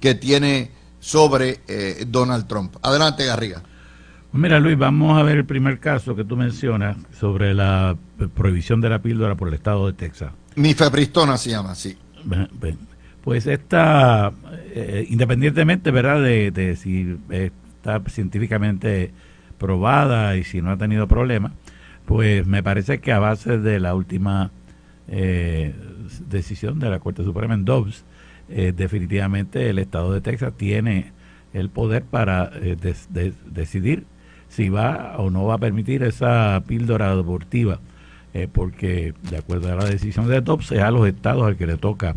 Speaker 1: que tiene sobre Donald Trump. Adelante, Garriga.
Speaker 2: Mira, Luis, vamos a ver el primer caso que tú mencionas sobre la prohibición de la píldora por el estado de Texas.
Speaker 1: Mifepristona se llama, sí.
Speaker 2: Pues esta, independientemente, ¿verdad?, de si está científicamente probada y si no ha tenido problemas, pues me parece que a base de la última decisión de la Corte Suprema en Dobbs, definitivamente el estado de Texas tiene el poder para decidir si va o no va a permitir esa píldora abortiva, porque de acuerdo a la decisión de Dobbs es a los estados al que le toca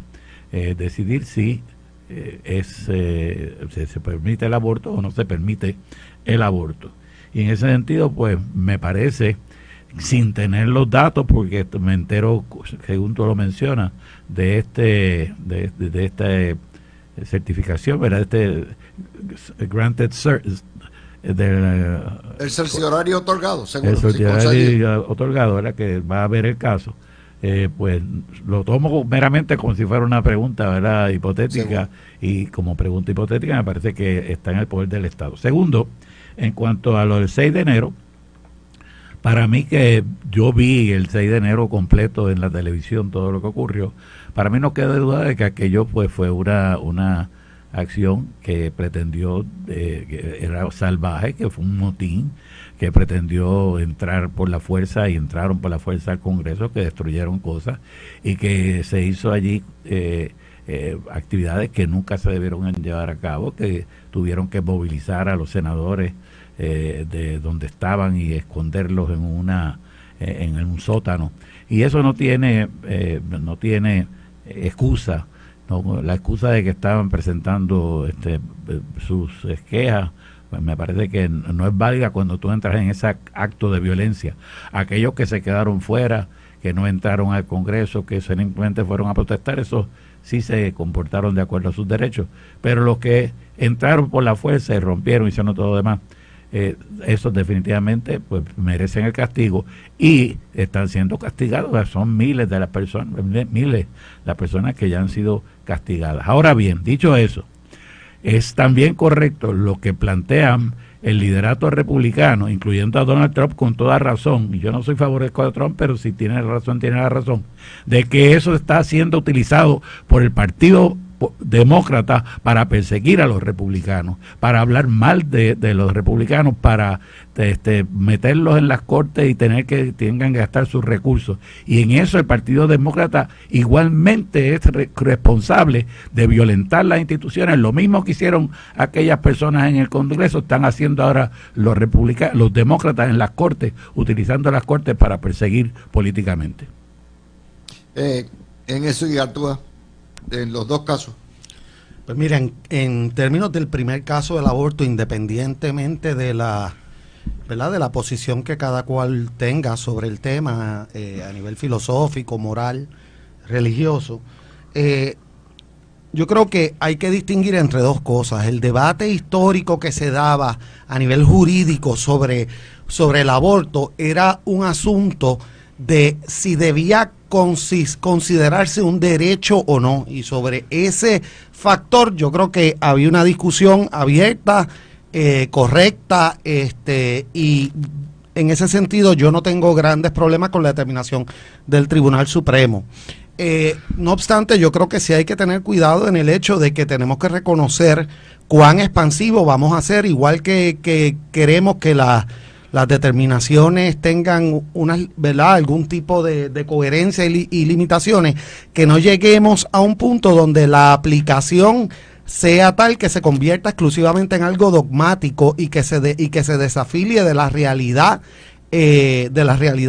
Speaker 2: decidir si se permite el aborto o no se permite el aborto. Y en ese sentido, pues me parece, sin tener los datos, porque me entero, según tú lo mencionas, de esta certificación, ¿verdad? Granted cert,
Speaker 1: el cerciorario otorgado, seguro.
Speaker 2: El cerciorario otorgado, ¿verdad?, que va a ver el caso. Pues lo tomo meramente como si fuera una pregunta, ¿verdad?, hipotética, y como pregunta hipotética me parece que está en el poder del Estado. Segundo, en cuanto a lo del 6 de enero, para mí, que yo vi el 6 de enero completo en la televisión, todo lo que ocurrió, para mí no queda duda de que aquello pues fue una acción que pretendió, que era salvaje, que fue un motín, que pretendió entrar por la fuerza, y entraron por la fuerza al Congreso, que destruyeron cosas, y que se hizo allí actividades que nunca se debieron llevar a cabo, que tuvieron que movilizar a los senadores de donde estaban y esconderlos en un sótano, y eso no tiene excusa, ¿no? La excusa de que estaban presentando sus quejas, pues me parece que no es válida cuando tú entras en ese acto de violencia. Aquellos que se quedaron fuera, que no entraron al Congreso, que simplemente fueron a protestar, eso sí se comportaron de acuerdo a sus derechos, pero los que entraron por la fuerza y rompieron y hicieron todo lo demás, esos definitivamente pues merecen el castigo y están siendo castigados. Son miles de las personas que ya han sido castigadas. Ahora bien, dicho eso, es también correcto lo que plantean el liderato republicano, incluyendo a Donald Trump, con toda razón, y yo no soy favorezco de Trump, pero si tiene la razón, de que eso está siendo utilizado por el Partido Demócrata para perseguir a los republicanos, para hablar mal de los republicanos, para meterlos en las cortes y tengan que gastar sus recursos. Y en eso el Partido Demócrata igualmente es responsable de violentar las instituciones. Lo mismo que hicieron aquellas personas en el Congreso, están haciendo ahora los demócratas en las cortes, utilizando las cortes para perseguir políticamente.
Speaker 1: En eso, y actúa en los dos casos.
Speaker 3: Pues miren, en términos del primer caso del aborto, independientemente de la posición que cada cual tenga sobre el tema a nivel filosófico, moral, religioso, yo creo que hay que distinguir entre dos cosas. El debate histórico que se daba a nivel jurídico sobre el aborto era un asunto de si debía considerarse un derecho o no, y sobre ese factor yo creo que había una discusión abierta, correcta, y en ese sentido yo no tengo grandes problemas con la determinación del Tribunal Supremo. No obstante, yo creo que sí hay que tener cuidado en el hecho de que tenemos que reconocer cuán expansivo vamos a ser, igual que queremos que las determinaciones tengan ¿verdad?, algún tipo de coherencia y limitaciones, que no lleguemos a un punto donde la aplicación sea tal que se convierta exclusivamente en algo dogmático y que se desafilie de la realidad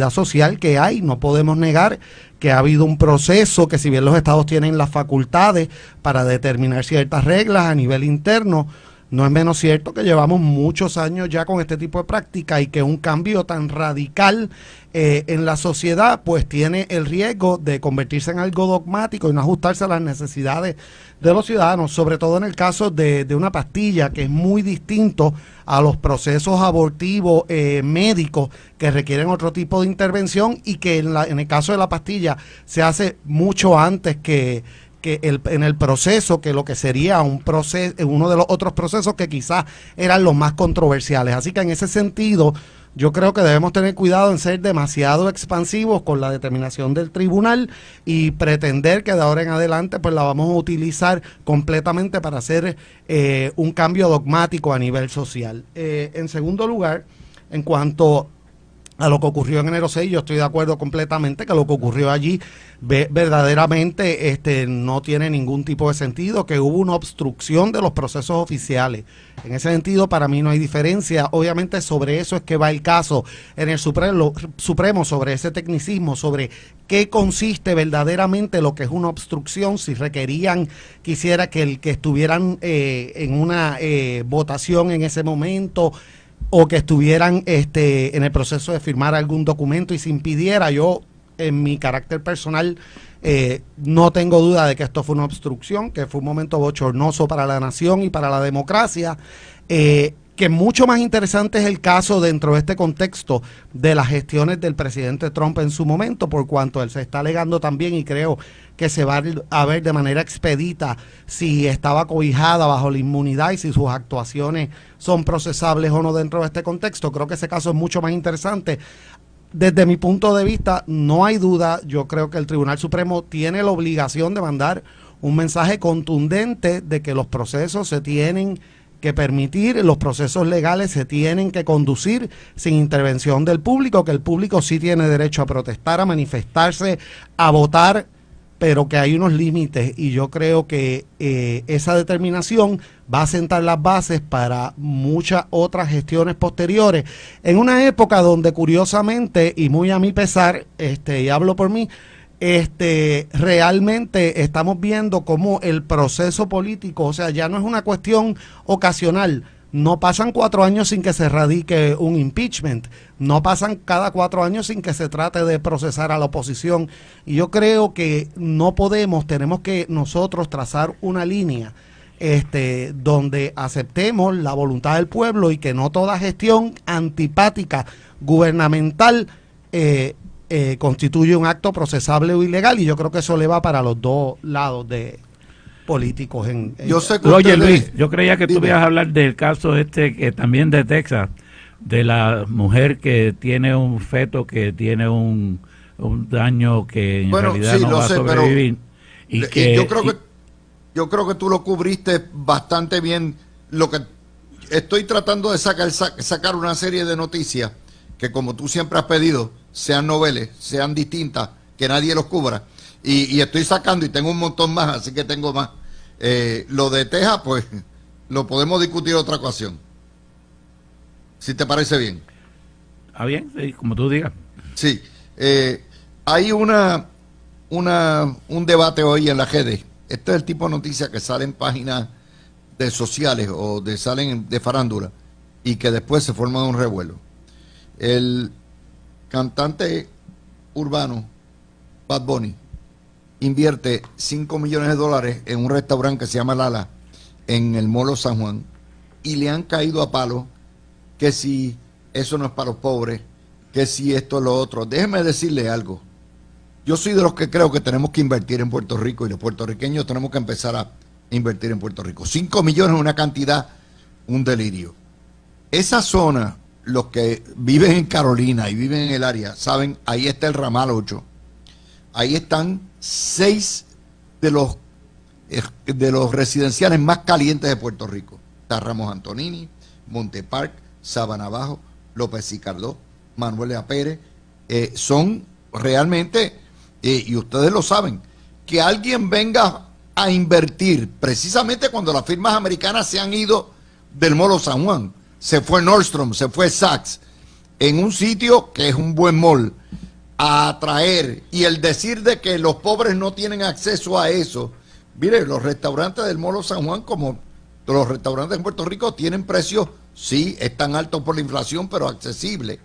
Speaker 3: social que hay. No podemos negar que ha habido un proceso que, si bien los estados tienen las facultades para determinar ciertas reglas a nivel interno, no es menos cierto que llevamos muchos años ya con este tipo de práctica y que un cambio tan radical en la sociedad pues tiene el riesgo de convertirse en algo dogmático y no ajustarse a las necesidades de los ciudadanos, sobre todo en el caso de una pastilla, que es muy distinto a los procesos abortivos médicos que requieren otro tipo de intervención, y que en el caso de la pastilla se hace mucho antes que en el proceso, que lo que sería uno de los otros procesos que quizás eran los más controversiales. Así que en ese sentido, yo creo que debemos tener cuidado en ser demasiado expansivos con la determinación del tribunal y pretender que de ahora en adelante pues la vamos a utilizar completamente para hacer un cambio dogmático a nivel social. En segundo lugar, en cuanto a lo que ocurrió en enero 6, yo estoy de acuerdo completamente que lo que ocurrió allí verdaderamente no tiene ningún tipo de sentido, que hubo una obstrucción de los procesos oficiales. En ese sentido, para mí no hay diferencia. Obviamente sobre eso es que va el caso en el Supremo, sobre ese tecnicismo, sobre qué consiste verdaderamente lo que es una obstrucción, si requerían quisiera que estuvieran en una votación en ese momento, o que estuvieran en el proceso de firmar algún documento y se impidiera. Yo, en mi carácter personal, no tengo duda de que esto fue una obstrucción, que fue un momento bochornoso para la nación y para la democracia, que mucho más interesante es el caso dentro de este contexto de las gestiones del presidente Trump en su momento, por cuanto él se está alegando también, y creo que se va a ver de manera expedita si estaba cobijada bajo la inmunidad y si sus actuaciones son procesables o no dentro de este contexto. Creo que ese caso es mucho más interesante. Desde mi punto de vista, no hay duda, yo creo que el Tribunal Supremo tiene la obligación de mandar un mensaje contundente de que los procesos se tienen que permitir, los procesos legales se tienen que conducir sin intervención del público, que el público sí tiene derecho a protestar, a manifestarse, a votar, pero que hay unos límites, y yo creo que esa determinación va a sentar las bases para muchas otras gestiones posteriores, en una época donde, curiosamente, y muy a mi pesar, y hablo por mí, realmente estamos viendo cómo el proceso político, o sea, ya no es una cuestión ocasional. No pasan 4 años sin que se radique un impeachment, no pasan cada 4 años sin que se trate de procesar a la oposición, y yo creo que tenemos que nosotros trazar una línea donde aceptemos la voluntad del pueblo y que no toda gestión antipática gubernamental constituye un acto procesable o ilegal, y yo creo que eso le va para los dos lados de políticos.
Speaker 1: Yo sé que
Speaker 2: Oye, Luis, yo creía que tú ibas a hablar del caso que también de Texas, de la mujer que tiene un feto que tiene un daño que en realidad no va a sobrevivir.
Speaker 1: Yo creo que tú lo cubriste bastante bien. Lo que estoy tratando de sacar una serie de noticias que, como tú siempre has pedido, sean noveles, sean distintas, que nadie los cubra. Y estoy sacando, y tengo un montón más, así que tengo más. Lo de Texas, pues, lo podemos discutir otra ocasión. Si te parece bien.
Speaker 2: ¿Ah, bien? Sí, como tú digas.
Speaker 1: Sí. Hay un debate hoy en la GD. Este es el tipo de noticias que sale en páginas de sociales o salen de farándula y que después se forma un revuelo. El cantante urbano Bad Bunny invierte $5 millones en un restaurante que se llama Lala en el Molo San Juan, y le han caído a palo que si eso no es para los pobres, que si esto es lo otro. Déjeme decirle algo. Yo soy de los que creo que tenemos que invertir en Puerto Rico, y los puertorriqueños tenemos que empezar a invertir en Puerto Rico. 5 millones es una cantidad, un delirio. Esa zona los que viven en Carolina y viven en el área, saben, ahí está el ramal 8. Ahí están 6 de los residenciales más calientes de Puerto Rico. Está Ramos Antonini, Monte Park, Sabana Bajo, López y Cardó, Manuel Lea Pérez. Son realmente, y ustedes lo saben, que alguien venga a invertir, precisamente cuando las firmas americanas se han ido del Molo San Juan. Se fue Nordstrom, se fue Saks, en un sitio que es un buen mall, a atraer, y el decir de que los pobres no tienen acceso a eso. Mire, los restaurantes del Molo San Juan, como los restaurantes en Puerto Rico, tienen precios, sí, están altos por la inflación, pero accesibles.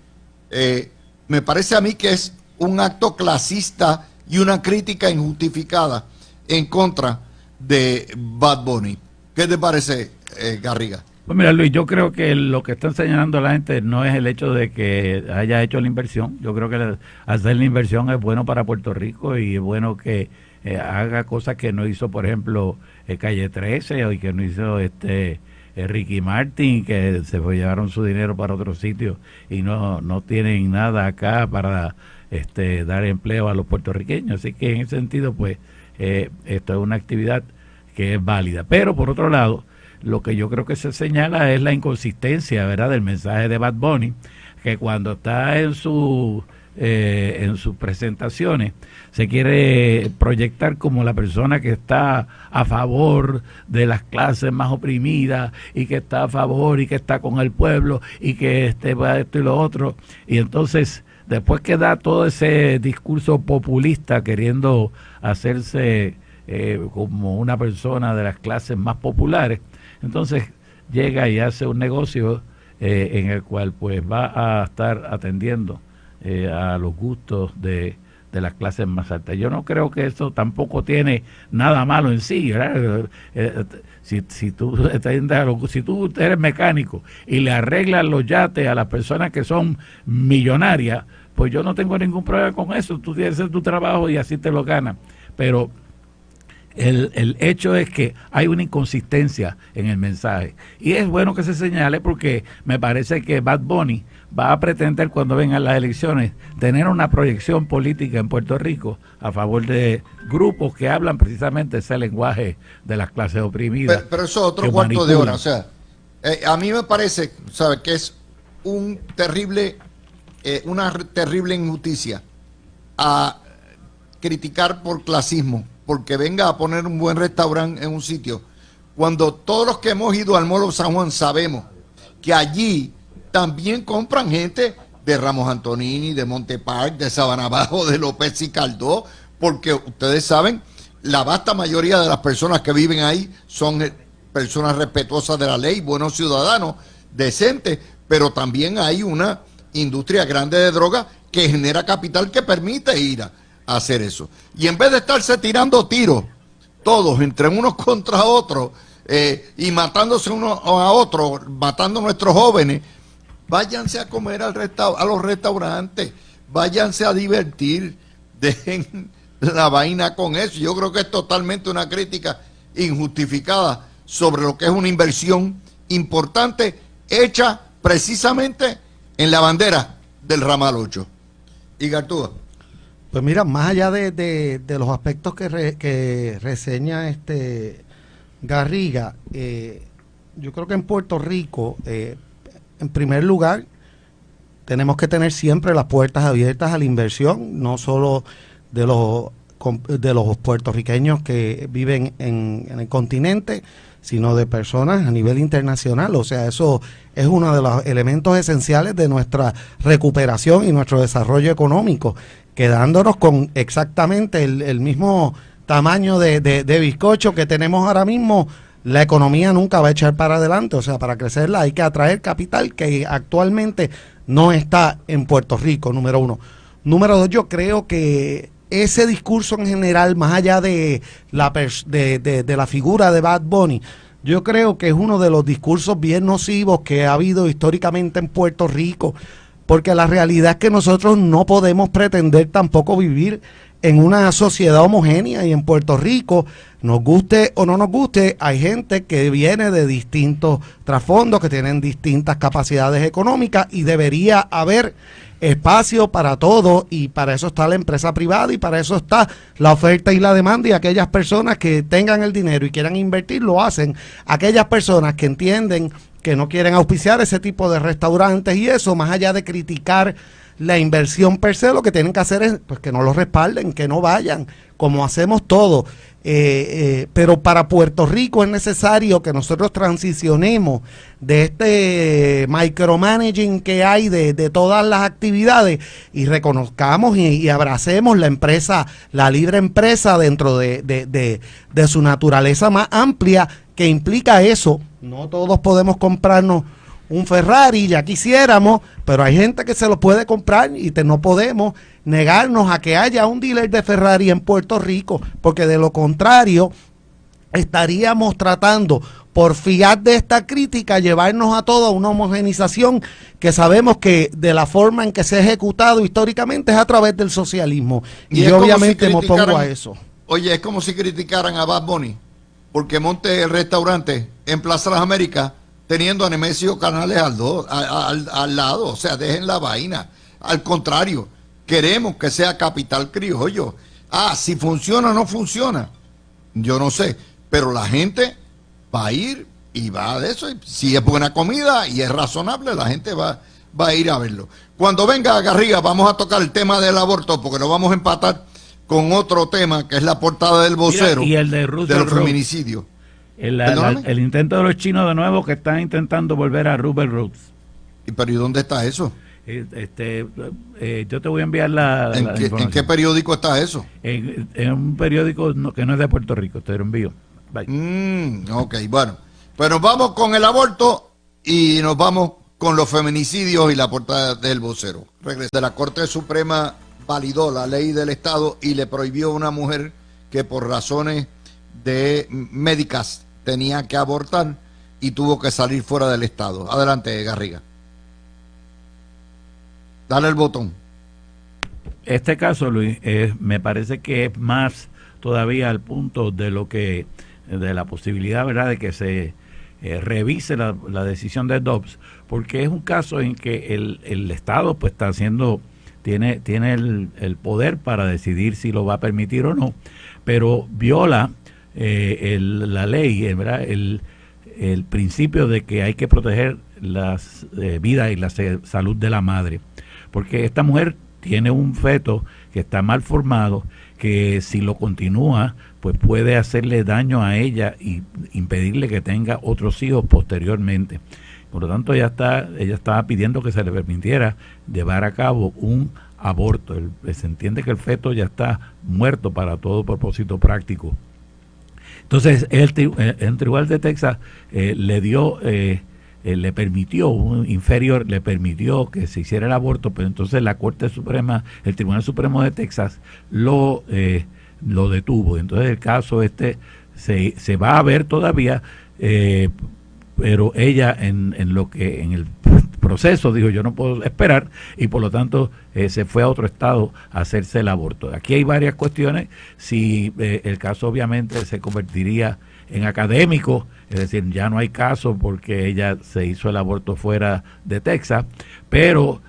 Speaker 1: Me parece a mí que es un acto clasista y una crítica injustificada en contra de Bad Bunny. ¿Qué te parece, Garriga?
Speaker 2: Pues mira, Luis, yo creo que lo que están señalando la gente no es el hecho de que haya hecho la inversión. Yo creo que hacer la inversión es bueno para Puerto Rico y es bueno que haga cosas que no hizo, por ejemplo, Calle 13 y que no hizo Ricky Martin, que se llevaron su dinero para otro sitio y no tienen nada acá para dar empleo a los puertorriqueños. Así que en ese sentido, pues, esto es una actividad que es válida. Pero por otro lado, lo que yo creo que se señala es la inconsistencia, ¿verdad?, del mensaje de Bad Bunny, que cuando está en sus presentaciones se quiere proyectar como la persona que está a favor de las clases más oprimidas y que está a favor y que está con el pueblo y que va esto y lo otro. Y entonces, después que da todo ese discurso populista queriendo hacerse como una persona de las clases más populares, entonces llega y hace un negocio en el cual pues va a estar atendiendo a los gustos de las clases más altas. Yo no creo que eso tampoco tiene nada malo en sí, ¿verdad? Si tú eres mecánico y le arreglas los yates a las personas que son millonarias, pues yo no tengo ningún problema con eso. Tú tienes que hacer tu trabajo y así te lo ganas. Pero el hecho es que hay una inconsistencia en el mensaje. Y es bueno que se señale porque me parece que Bad Bunny va a pretender, cuando vengan las elecciones, tener una proyección política en Puerto Rico a favor de grupos que hablan precisamente ese lenguaje de las clases oprimidas.
Speaker 1: Pero eso es otro cuarto de hora. O sea, a mí me parece, ¿sabe?, que es una terrible injusticia a criticar por clasismo, porque venga a poner un buen restaurante en un sitio, cuando todos los que hemos ido al Molo San Juan sabemos que allí también compran gente de Ramos Antonini, de Monte Park, de Sabana Bajo, de López y Cardó, porque ustedes saben, la vasta mayoría de las personas que viven ahí son personas respetuosas de la ley, buenos ciudadanos, decentes, pero también hay una industria grande de drogas que genera capital que permite ir a hacer eso. Y en vez de estarse tirando tiros, todos entre unos contra otros, y matándose unos a otros, matando a nuestros jóvenes, váyanse a comer a los restaurantes, váyanse a divertir, dejen la vaina con eso. Yo creo que es totalmente una crítica injustificada sobre lo que es una inversión importante hecha precisamente en la bandera del ramal 8. Y Gartúa.
Speaker 3: Pues mira, más allá de los aspectos que reseña Garriga, yo creo que en Puerto Rico, en primer lugar, tenemos que tener siempre las puertas abiertas a la inversión, no solo de los puertorriqueños que viven en el continente, sino de personas a nivel internacional. O sea, eso es uno de los elementos esenciales de nuestra recuperación y nuestro desarrollo económico, quedándonos con exactamente el mismo tamaño de bizcocho que tenemos ahora mismo. La economía nunca va a echar para adelante. O sea, para crecerla hay que atraer capital que actualmente no está en Puerto Rico, número uno. Número dos, yo creo que ese discurso en general, más allá de la figura de Bad Bunny, yo creo que es uno de los discursos bien nocivos que ha habido históricamente en Puerto Rico, porque la realidad es que nosotros no podemos pretender tampoco vivir en una sociedad homogénea, y en Puerto Rico, nos guste o no nos guste, hay gente que viene de distintos trasfondos, que tienen distintas capacidades económicas, y debería haber espacio para todo, y para eso está la empresa privada, y para eso está la oferta y la demanda, y aquellas personas que tengan el dinero y quieran invertir, lo hacen. Aquellas personas que entienden que no quieren auspiciar ese tipo de restaurantes y eso, más allá de criticar la inversión per se, lo que tienen que hacer es pues que no los respalden, que no vayan, como hacemos todo. Pero para Puerto Rico es necesario que nosotros transicionemos de este micromanaging que hay de todas las actividades, y reconozcamos y abracemos la empresa, la libre empresa, dentro de su naturaleza más amplia, que implica eso. No todos podemos comprarnos un Ferrari, ya quisiéramos, pero hay gente que se lo puede comprar, y no podemos negarnos a que haya un dealer de Ferrari en Puerto Rico, porque de lo contrario estaríamos tratando, por fiar de esta crítica, llevarnos a toda una homogenización que sabemos que de la forma en que se ha ejecutado históricamente es a través del socialismo, y yo obviamente me opongo a eso.
Speaker 1: Oye, es como si criticaran a Bad Bunny porque monte el restaurante en Plaza Las Américas teniendo a Nemesio Canales al lado. O sea, dejen la vaina. Al contrario, queremos que sea capital criollo. Si funciona o no funciona, yo no sé, pero la gente va a ir y va de eso. Si es buena comida y es razonable, la gente va a ir a verlo. Cuando venga Garriga, vamos a tocar el tema del aborto, porque lo vamos a empatar con otro tema, que es la portada del vocero.
Speaker 2: Mira, y el de
Speaker 1: los feminicidios.
Speaker 2: El intento de los chinos de nuevo, que están intentando volver a Rubber Roads.
Speaker 1: ¿Pero y dónde está eso?
Speaker 2: Yo te voy a enviar la
Speaker 1: ¿En qué periódico está eso?
Speaker 2: En un periódico que no es de Puerto Rico, te lo envío.
Speaker 1: Ok, bueno. Pues nos vamos con el aborto y nos vamos con los feminicidios y la portada del vocero. De la Corte Suprema validó la ley del Estado y le prohibió a una mujer que por razones médicas tenía que abortar y tuvo que salir fuera del Estado. Adelante, Garriga. Dale el botón.
Speaker 2: Este caso, Luis, me parece que es más todavía al punto de la posibilidad, ¿verdad?, de que se revise la decisión de Dobbs, porque es un caso en que el Estado pues está haciendo, tiene el poder para decidir si lo va a permitir o no, pero viola la ley, ¿verdad?, el principio de que hay que proteger las vidas y la salud de la madre, porque esta mujer tiene un feto que está mal formado, que si lo continúa pues puede hacerle daño a ella y impedirle que tenga otros hijos posteriormente. Por lo tanto, ella estaba pidiendo que se le permitiera llevar a cabo un aborto. Se entiende que el feto ya está muerto para todo propósito práctico. Entonces, el Tribunal de Texas le permitió, un inferior le permitió que se hiciera el aborto, pero entonces la Corte Suprema, el Tribunal Supremo de Texas lo detuvo. Entonces el caso se va a ver todavía, pero ella en el proceso dijo: yo no puedo esperar, y por lo tanto se fue a otro estado a hacerse el aborto. Aquí hay varias cuestiones. Si el caso obviamente se convertiría en académico, es decir, ya no hay caso porque ella se hizo el aborto fuera de Texas, pero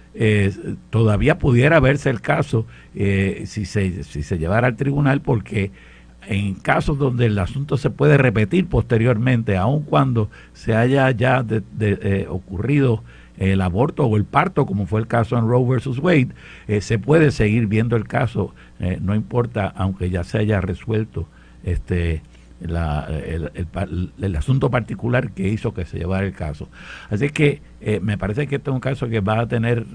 Speaker 2: todavía pudiera verse el caso si se llevara al tribunal, porque en casos donde el asunto se puede repetir posteriormente, aun cuando se haya ya ocurrido el aborto o el parto, como fue el caso en Roe versus Wade, se puede seguir viendo el caso, no importa, aunque ya se haya resuelto el asunto particular que hizo que se llevara el caso. Así que me parece que este es un caso que va a tener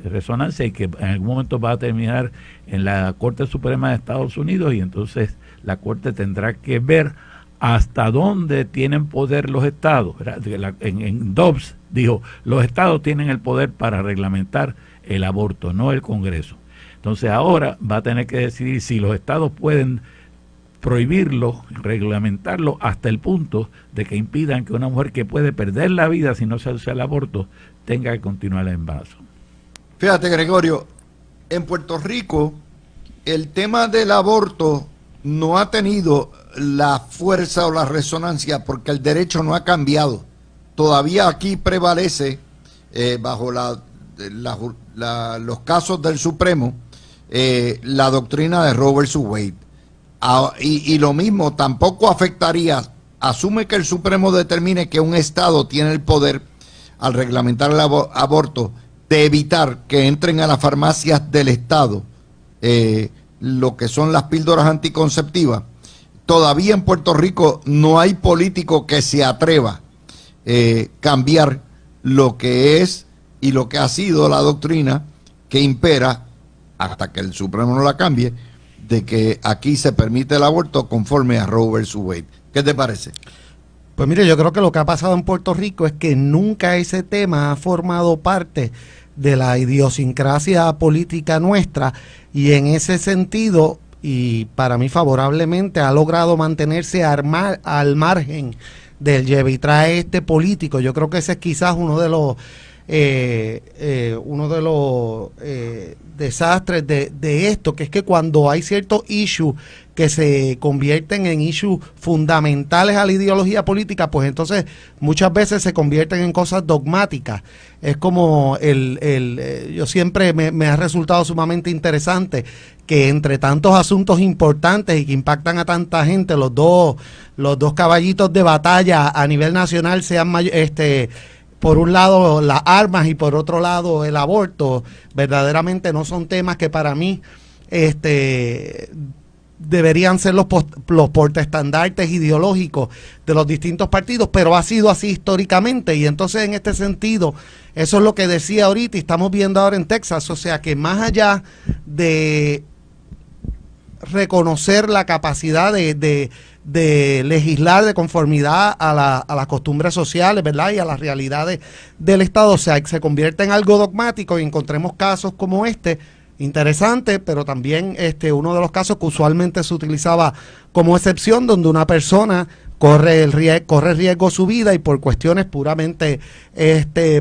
Speaker 2: resonancia y que en algún momento va a terminar en la Corte Suprema de Estados Unidos, y entonces la Corte tendrá que ver hasta dónde tienen poder los estados. En Dobbs dijo: los estados tienen el poder para reglamentar el aborto, no el Congreso. Entonces ahora va a tener que decidir si los estados pueden prohibirlo, reglamentarlo hasta el punto de que impidan que una mujer que puede perder la vida si no se hace el aborto tenga que continuar el embarazo.
Speaker 1: Fíjate, Gregorio, en Puerto Rico el tema del aborto no ha tenido la fuerza o la resonancia porque el derecho no ha cambiado. Todavía aquí prevalece, bajo los casos del Supremo, la doctrina de Roe vs. Wade. Y lo mismo, tampoco afectaría, asume que el Supremo determine que un Estado tiene el poder, al reglamentar el aborto, de evitar que entren a las farmacias del Estado lo que son las píldoras anticonceptivas. Todavía en Puerto Rico no hay político que se atreva a cambiar lo que es y lo que ha sido la doctrina que impera, hasta que el Supremo no la cambie, de que aquí se permite el aborto conforme a Roe vs. Wade. ¿Qué te parece?
Speaker 3: Pues mire, yo creo que lo que ha pasado en Puerto Rico es que nunca ese tema ha formado parte de la idiosincrasia política nuestra, y en ese sentido, y para mí favorablemente, ha logrado mantenerse al margen del lleve y trae político. Yo creo que ese es quizás uno de los desastres de esto, que es que cuando hay ciertos issues que se convierten en issues fundamentales a la ideología política, pues entonces muchas veces se convierten en cosas dogmáticas. Es como yo siempre me ha resultado sumamente interesante que entre tantos asuntos importantes y que impactan a tanta gente, los dos caballitos de batalla a nivel nacional sean por un lado las armas y por otro lado el aborto. Verdaderamente no son temas que para mí deberían ser los portaestandartes ideológicos de los distintos partidos, pero ha sido así históricamente, y entonces en este sentido, eso es lo que decía ahorita y estamos viendo ahora en Texas. O sea que más allá de reconocer la capacidad de legislar de conformidad a las costumbres sociales, ¿verdad?, y a las realidades del Estado, o sea, se convierte en algo dogmático, y encontremos casos como interesante, pero también uno de los casos que usualmente se utilizaba como excepción, donde una persona corre riesgo su vida, y por cuestiones puramente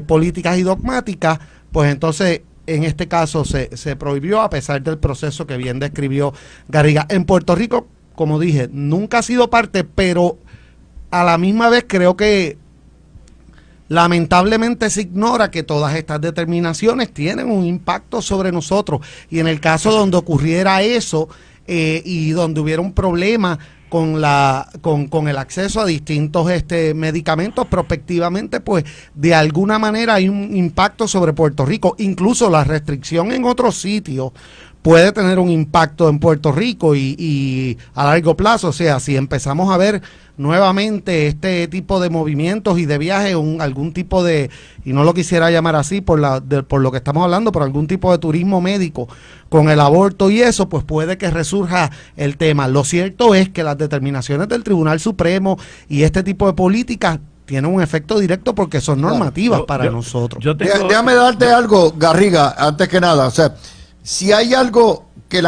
Speaker 3: políticas y dogmáticas, pues entonces en este caso se prohibió, a pesar del proceso que bien describió Garriga. En Puerto Rico, como dije, nunca ha sido parte, pero a la misma vez creo que lamentablemente se ignora que todas estas determinaciones tienen un impacto sobre nosotros, y en el caso donde ocurriera eso y donde hubiera un problema con el acceso a distintos medicamentos prospectivamente, pues de alguna manera hay un impacto sobre Puerto Rico. Incluso la restricción en otros sitios puede tener un impacto en Puerto Rico y a largo plazo. O sea, si empezamos a ver nuevamente este tipo de movimientos y de viajes, algún tipo de, y no lo quisiera llamar así por lo que estamos hablando, pero algún tipo de turismo médico con el aborto y eso, pues puede que resurja el tema. Lo cierto es que las determinaciones del Tribunal Supremo y este tipo de políticas tienen un efecto directo porque son normativas para nosotros.
Speaker 1: Déjame darte algo, Garriga, antes que nada. O sea, si hay algo que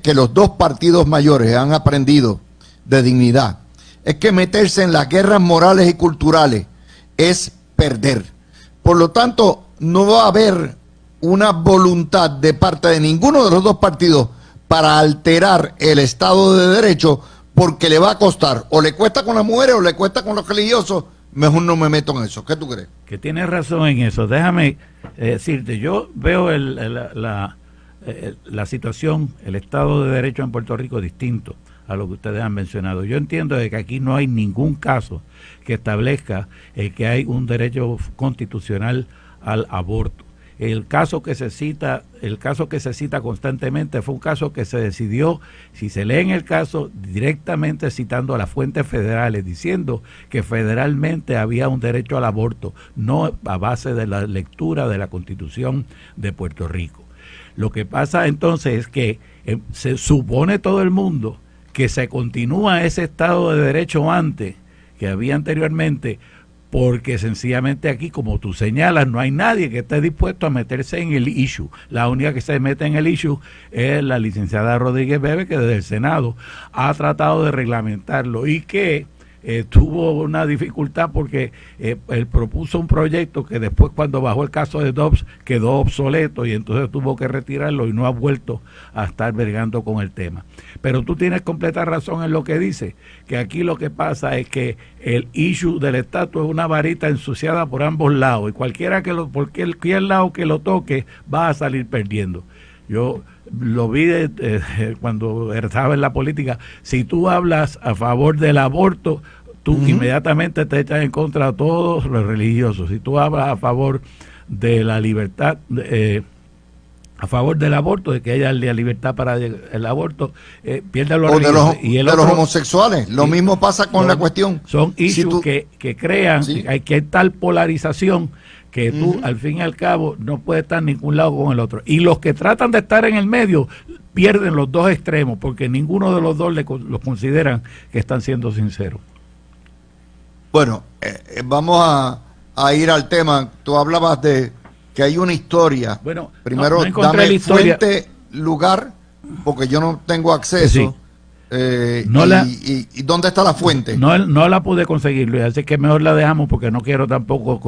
Speaker 1: que los dos partidos mayores han aprendido de dignidad, es que meterse en las guerras morales y culturales es perder. Por lo tanto, no va a haber una voluntad de parte de ninguno de los dos partidos para alterar el Estado de Derecho, porque le va a costar, o le cuesta con las mujeres o le cuesta con los religiosos. Mejor no me meto en eso. ¿Qué tú crees?
Speaker 2: Que tienes razón en eso. Déjame decirte, yo veo la situación, el Estado de Derecho en Puerto Rico distinto a lo que ustedes han mencionado. Yo entiendo de que aquí no hay ningún caso que establezca que hay un derecho constitucional al aborto. El caso que se cita constantemente fue un caso que se decidió, si se lee en el caso, directamente citando a las fuentes federales, diciendo que federalmente había un derecho al aborto, no a base de la lectura de la Constitución de Puerto Rico. Lo que pasa entonces es que se supone todo el mundo que se continúa ese Estado de Derecho antes que había anteriormente, porque sencillamente aquí, como tú señalas, no hay nadie que esté dispuesto a meterse en el issue. La única que se mete en el issue es la licenciada Rodríguez Bebe, que desde el Senado ha tratado de reglamentarlo y que tuvo una dificultad porque él propuso un proyecto que después, cuando bajó el caso de Dobbs, quedó obsoleto y entonces tuvo que retirarlo y no ha vuelto a estar bregando con el tema. Pero tú tienes completa razón en lo que dice, que aquí lo que pasa es que el issue del estatus es una varita ensuciada por ambos lados y por cualquier lado que lo toque va a salir perdiendo. Yo lo vi cuando estaba en la política. Si tú hablas a favor del aborto, tú inmediatamente te echas en contra de todos los religiosos. Si tú hablas a favor de la libertad, a favor del aborto, de que haya la libertad para el aborto, pierde los religiosos.
Speaker 1: De los homosexuales. Lo mismo pasa con la cuestión.
Speaker 2: Son issues que crean que hay tal polarización que tú, al fin y al cabo, no puedes estar en ningún lado con el otro. Y los que tratan de estar en el medio pierden los dos extremos, porque ninguno de los dos los consideran que están siendo sinceros.
Speaker 1: Bueno, vamos a ir al tema. Tú hablabas de que hay una historia.
Speaker 2: Bueno,
Speaker 1: primero, dame fuente, lugar, porque yo no tengo acceso. Sí. ¿Y dónde está la fuente?
Speaker 2: No la pude conseguir, Luis, así que mejor la dejamos porque no quiero tampoco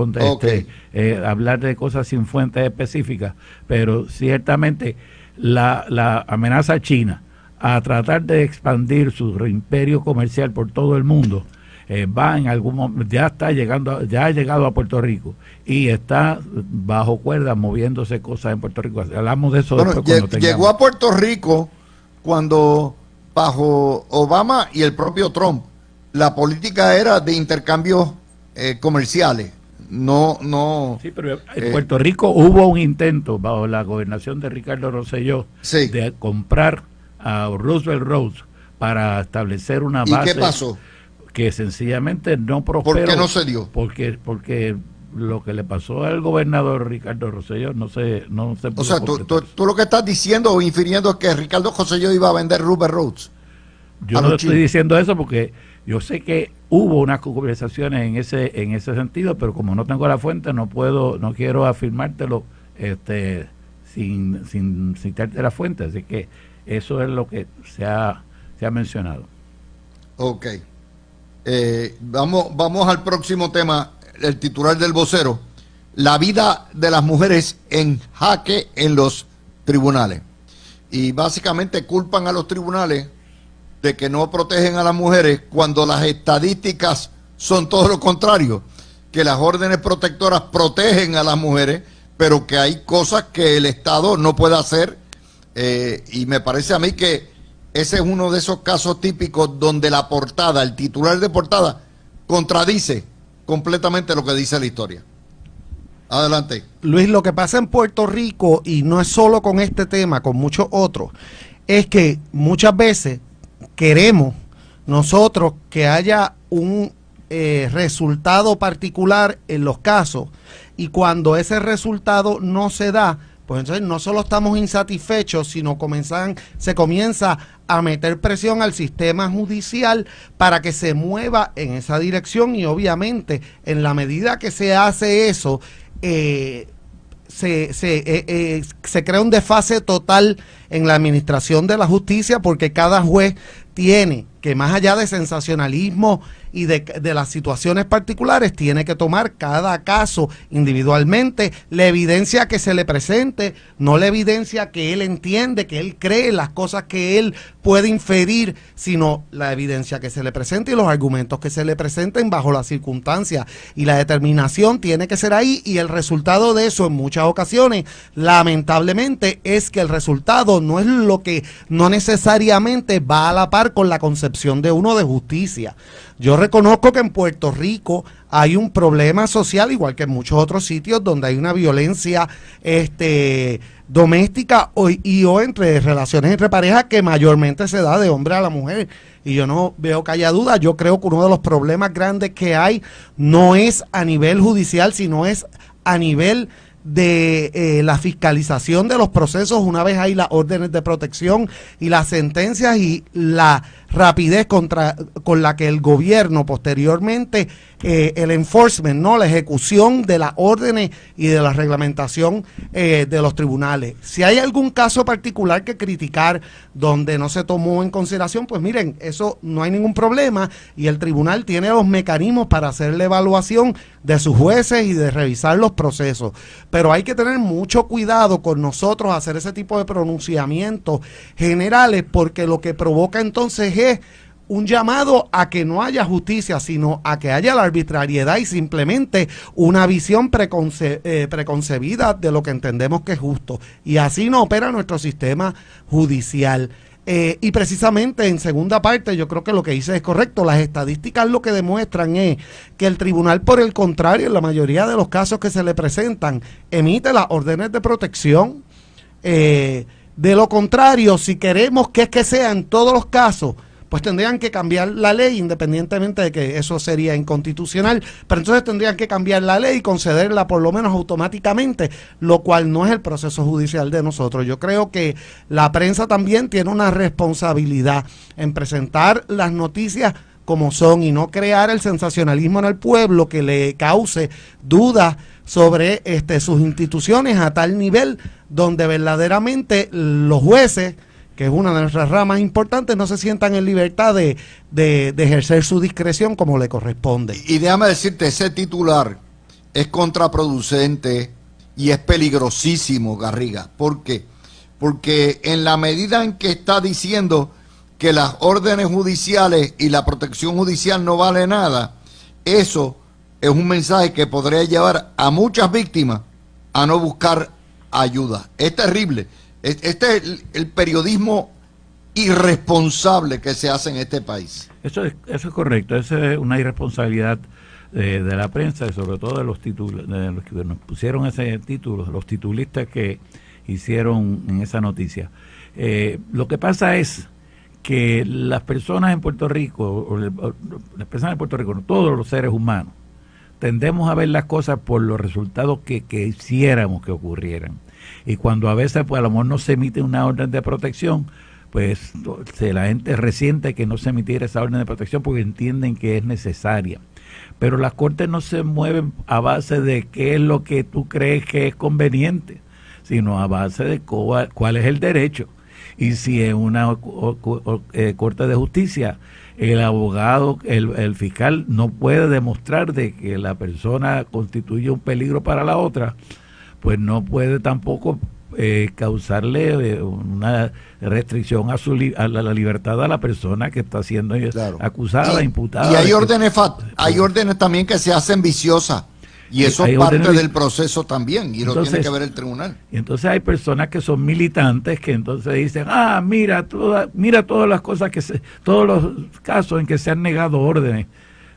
Speaker 2: hablar de cosas sin fuentes específicas, pero ciertamente la amenaza china a tratar de expandir su imperio comercial por todo el mundo va en algún momento, ya ha llegado a Puerto Rico y está bajo cuerda moviéndose cosas en Puerto Rico. Hablamos de eso después cuando tengamos.
Speaker 1: Llegó a Puerto Rico cuando bajo Obama y el propio Trump, la política era de intercambios comerciales.
Speaker 2: Sí, pero en Puerto Rico hubo un intento bajo la gobernación de Ricardo Rosselló de comprar a Roosevelt Roads para establecer una base.
Speaker 1: ¿Y qué pasó?
Speaker 2: Que sencillamente no prosperó.
Speaker 1: ¿Por qué no se dio?
Speaker 2: Porque lo que le pasó al gobernador Ricardo Rosselló no se pudo.
Speaker 1: O sea, tú lo que estás diciendo o infiriendo es que Ricardo Rosselló iba a vender Roosevelt Roads.
Speaker 2: Yo no estoy diciendo eso porque yo sé que hubo unas conversaciones en ese sentido, pero como no tengo la fuente no quiero afirmártelo sin citarte la fuente, así que eso es lo que se ha mencionado.
Speaker 1: Ok. Vamos al próximo tema. El titular del vocero: la vida de las mujeres en jaque en los tribunales. Y básicamente culpan a los tribunales de que no protegen a las mujeres cuando las estadísticas son todo lo contrario, que las órdenes protectoras protegen a las mujeres, pero que hay cosas que el Estado no puede hacer, y me parece a mí que ese es uno de esos casos típicos donde la portada, el titular de portada, contradice completamente lo que dice la historia. Adelante.
Speaker 3: Luis, lo que pasa en Puerto Rico, y no es solo con este tema, con muchos otros, es que muchas veces queremos nosotros que haya un resultado particular en los casos, y cuando ese resultado no se da, pues entonces no solo estamos insatisfechos, sino se comienza a meter presión al sistema judicial para que se mueva en esa dirección, y obviamente en la medida que se hace eso, se crea un desfase total en la administración de la justicia, porque cada juez tiene que, más allá de sensacionalismo y de las situaciones particulares, tiene que tomar cada caso individualmente, la evidencia que se le presente, no la evidencia que él entiende, que él cree, las cosas que él puede inferir, sino la evidencia que se le presente y los argumentos que se le presenten bajo las circunstancias, y la determinación tiene que ser ahí, y el resultado de eso en muchas ocasiones, lamentablemente, es que el resultado no es lo que no necesariamente va a la par con la concepción de uno de justicia. Yo reconozco que en Puerto Rico hay un problema social, igual que en muchos otros sitios donde hay una violencia doméstica o entre relaciones entre parejas, que mayormente se da de hombre a la mujer. Y yo no veo que haya duda. Yo creo que uno de los problemas grandes que hay no es a nivel judicial, sino es a nivel de la fiscalización de los procesos, una vez hay las órdenes de protección y las sentencias y la rapidez con la que el gobierno posteriormente, el enforcement, ¿no?, la ejecución de las órdenes y de la reglamentación de los tribunales. Si hay algún caso particular que criticar donde no se tomó en consideración, pues miren, eso no hay ningún problema y el tribunal tiene los mecanismos para hacer la evaluación de sus jueces y de revisar los procesos. Pero hay que tener mucho cuidado con nosotros hacer ese tipo de pronunciamientos generales, porque lo que provoca entonces es un llamado a que no haya justicia, sino a que haya la arbitrariedad y simplemente una visión preconcebida de lo que entendemos que es justo. Y así no opera nuestro sistema judicial. Y precisamente en segunda parte yo creo que lo que dice es correcto. Las estadísticas lo que demuestran es que el tribunal, por el contrario, en la mayoría de los casos que se le presentan, emite las órdenes de protección. De lo contrario, si queremos que sea en todos los casos, pues tendrían que cambiar la ley, independientemente de que eso sería inconstitucional, pero entonces tendrían que cambiar la ley y concederla por lo menos automáticamente, lo cual no es el proceso judicial de nosotros. Yo creo que la prensa también tiene una responsabilidad en presentar las noticias como son y no crear el sensacionalismo en el pueblo que le cause dudas sobre sus instituciones a tal nivel donde verdaderamente los jueces, que es una de nuestras ramas importantes, no se sientan en libertad de ejercer su discreción como le corresponde.
Speaker 1: Y déjame decirte, ese titular es contraproducente y es peligrosísimo, Garriga. ¿Por qué? Porque en la medida en que está diciendo que las órdenes judiciales y la protección judicial no vale nada, eso es un mensaje que podría llevar a muchas víctimas a no buscar ayuda. Es terrible. Este es el periodismo irresponsable que se hace en este país.
Speaker 2: Eso es correcto. Esa es una irresponsabilidad de la prensa y sobre todo de los que nos pusieron ese título, los titulistas que hicieron en esa noticia. Lo que pasa es que las personas en Puerto Rico, las personas en Puerto Rico, no, todos los seres humanos, tendemos a ver las cosas por los resultados que quisiéramos que ocurrieran. Y cuando a veces pues a lo mejor no se emite una orden de protección, pues la gente resiente que no se emitiera esa orden de protección porque entienden que es necesaria. Pero las cortes no se mueven a base de qué es lo que tú crees que es conveniente, sino a base de cuál es el derecho. Y si en una corte de justicia el abogado, el fiscal no puede demostrar de que la persona constituye un peligro para la otra, pues no puede tampoco causarle una restricción a la libertad a la persona que está siendo acusada, imputada.
Speaker 1: Y hay órdenes también que se hacen viciosas. Y eso es parte del proceso también, y entonces, lo tiene que ver el tribunal.
Speaker 2: Y entonces hay personas que son militantes que entonces dicen, mira todas las cosas todos los casos en que se han negado órdenes.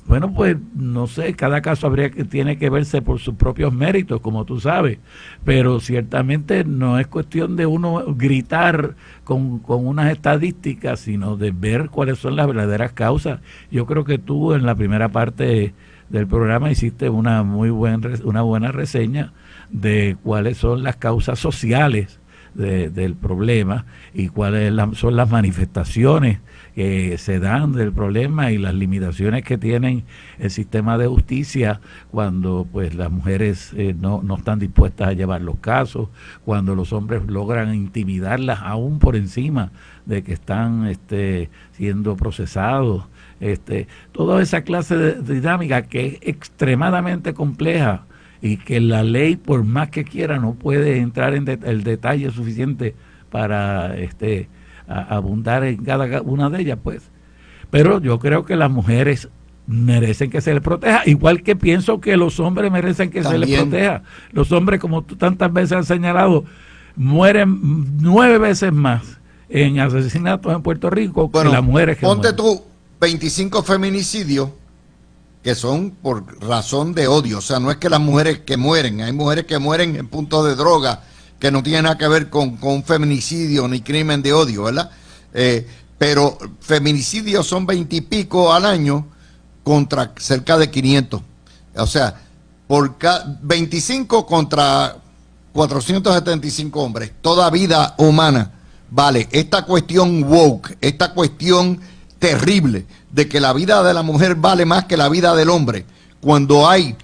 Speaker 2: Bueno, pues no sé, cada caso tiene que verse por sus propios méritos, como tú sabes, pero ciertamente no es cuestión de uno gritar con unas estadísticas, sino de ver cuáles son las verdaderas causas. Yo creo que tú en la primera parte del programa hiciste una buena reseña de cuáles son las causas sociales del problema y cuáles son las manifestaciones que se dan del problema y las limitaciones que tienen el sistema de justicia cuando pues las mujeres no están dispuestas a llevar los casos, cuando los hombres logran intimidarlas aún por encima de que están siendo procesados, toda esa clase de dinámica que es extremadamente compleja y que la ley, por más que quiera, no puede entrar en el detalle suficiente para abundar en cada una de ellas, pues. Pero yo creo que las mujeres merecen que se les proteja, igual que pienso que los hombres merecen que se les proteja. Los hombres, como tú tantas veces has señalado, mueren 9 veces más en asesinatos en Puerto Rico que las mujeres que
Speaker 1: ponte
Speaker 2: mueren.
Speaker 1: Tú 25 feminicidios que son por razón de odio, o sea, no es que las mujeres que mueren, hay mujeres que mueren en punto de droga, que no tiene nada que ver con feminicidio ni crimen de odio, ¿verdad? Pero feminicidios son 20 y pico al año contra cerca de 500. O sea, 25 contra 475 hombres. Toda vida humana. Vale, esta cuestión woke, esta cuestión terrible de que la vida de la mujer vale más que la vida del hombre, cuando hay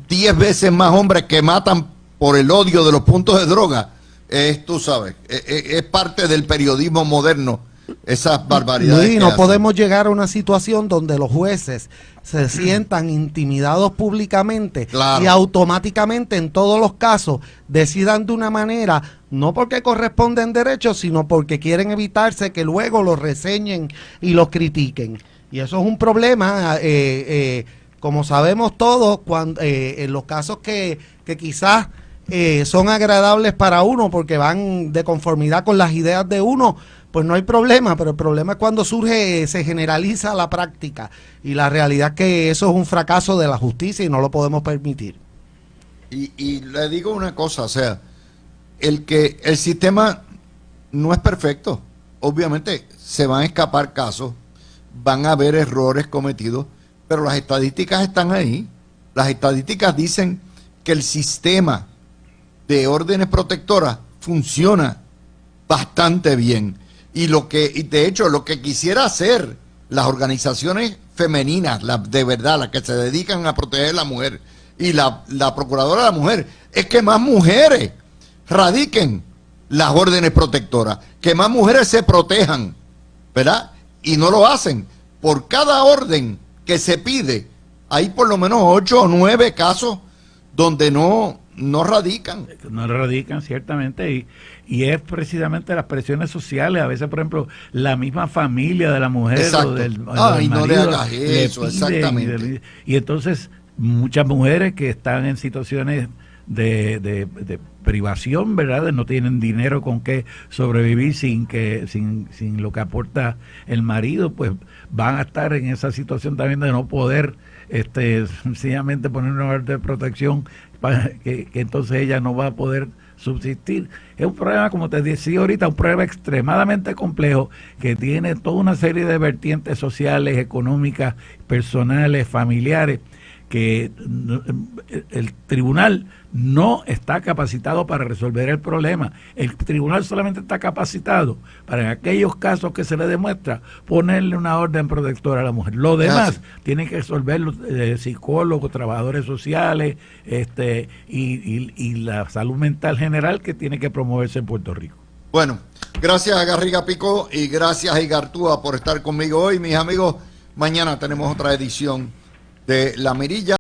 Speaker 1: 10 veces más hombres que matan por el odio de los puntos de droga, tú sabes, es parte del periodismo moderno, esas barbaridades.
Speaker 3: Luis, no podemos llegar a una situación donde los jueces se sientan intimidados públicamente y automáticamente en todos los casos decidan de una manera, no porque corresponden derechos, sino porque quieren evitarse que luego los reseñen y los critiquen. Y eso es un problema, como sabemos todos, cuando en los casos que quizás son agradables para uno porque van de conformidad con las ideas de uno, pues no hay problema, pero el problema es cuando surge, se generaliza la práctica, y la realidad es que eso es un fracaso de la justicia y no lo podemos permitir.
Speaker 1: Y le digo una cosa, o sea, el sistema no es perfecto, obviamente se van a escapar casos, van a haber errores cometidos, pero las estadísticas están ahí. Las estadísticas dicen que el sistema de órdenes protectoras funciona bastante bien. Y de hecho, lo que quisiera hacer las organizaciones femeninas, de verdad, las que se dedican a proteger a la mujer, y la Procuradora de la Mujer, es que más mujeres radiquen las órdenes protectoras, que más mujeres se protejan, ¿verdad? Y no lo hacen. Por cada orden que se pide, hay por lo menos 8 o 9 casos donde no radican.
Speaker 2: No radican, ciertamente, y es precisamente las presiones sociales. A veces, por ejemplo, la misma familia de la mujer o del marido,
Speaker 1: no le hagas eso, exactamente.
Speaker 2: Y entonces muchas mujeres que están en situaciones de privación, ¿verdad? No tienen dinero con qué sobrevivir sin lo que aporta el marido, pues van a estar en esa situación también de no poder sencillamente poner una orden de protección para que entonces ella no va a poder subsistir. Es un problema, como te decía ahorita, un problema extremadamente complejo que tiene toda una serie de vertientes sociales, económicas, personales, familiares, que el tribunal no está capacitado para resolver el problema. El tribunal solamente está capacitado para, en aquellos casos que se le demuestra, ponerle una orden protectora a la mujer. Lo demás tienen que resolver los psicólogos, trabajadores sociales, y la salud mental general, que tiene que promoverse en Puerto Rico.
Speaker 1: Bueno, gracias a Garriga Picó y gracias a Igartúa por estar conmigo hoy, mis amigos. Mañana tenemos otra edición de La Mirilla.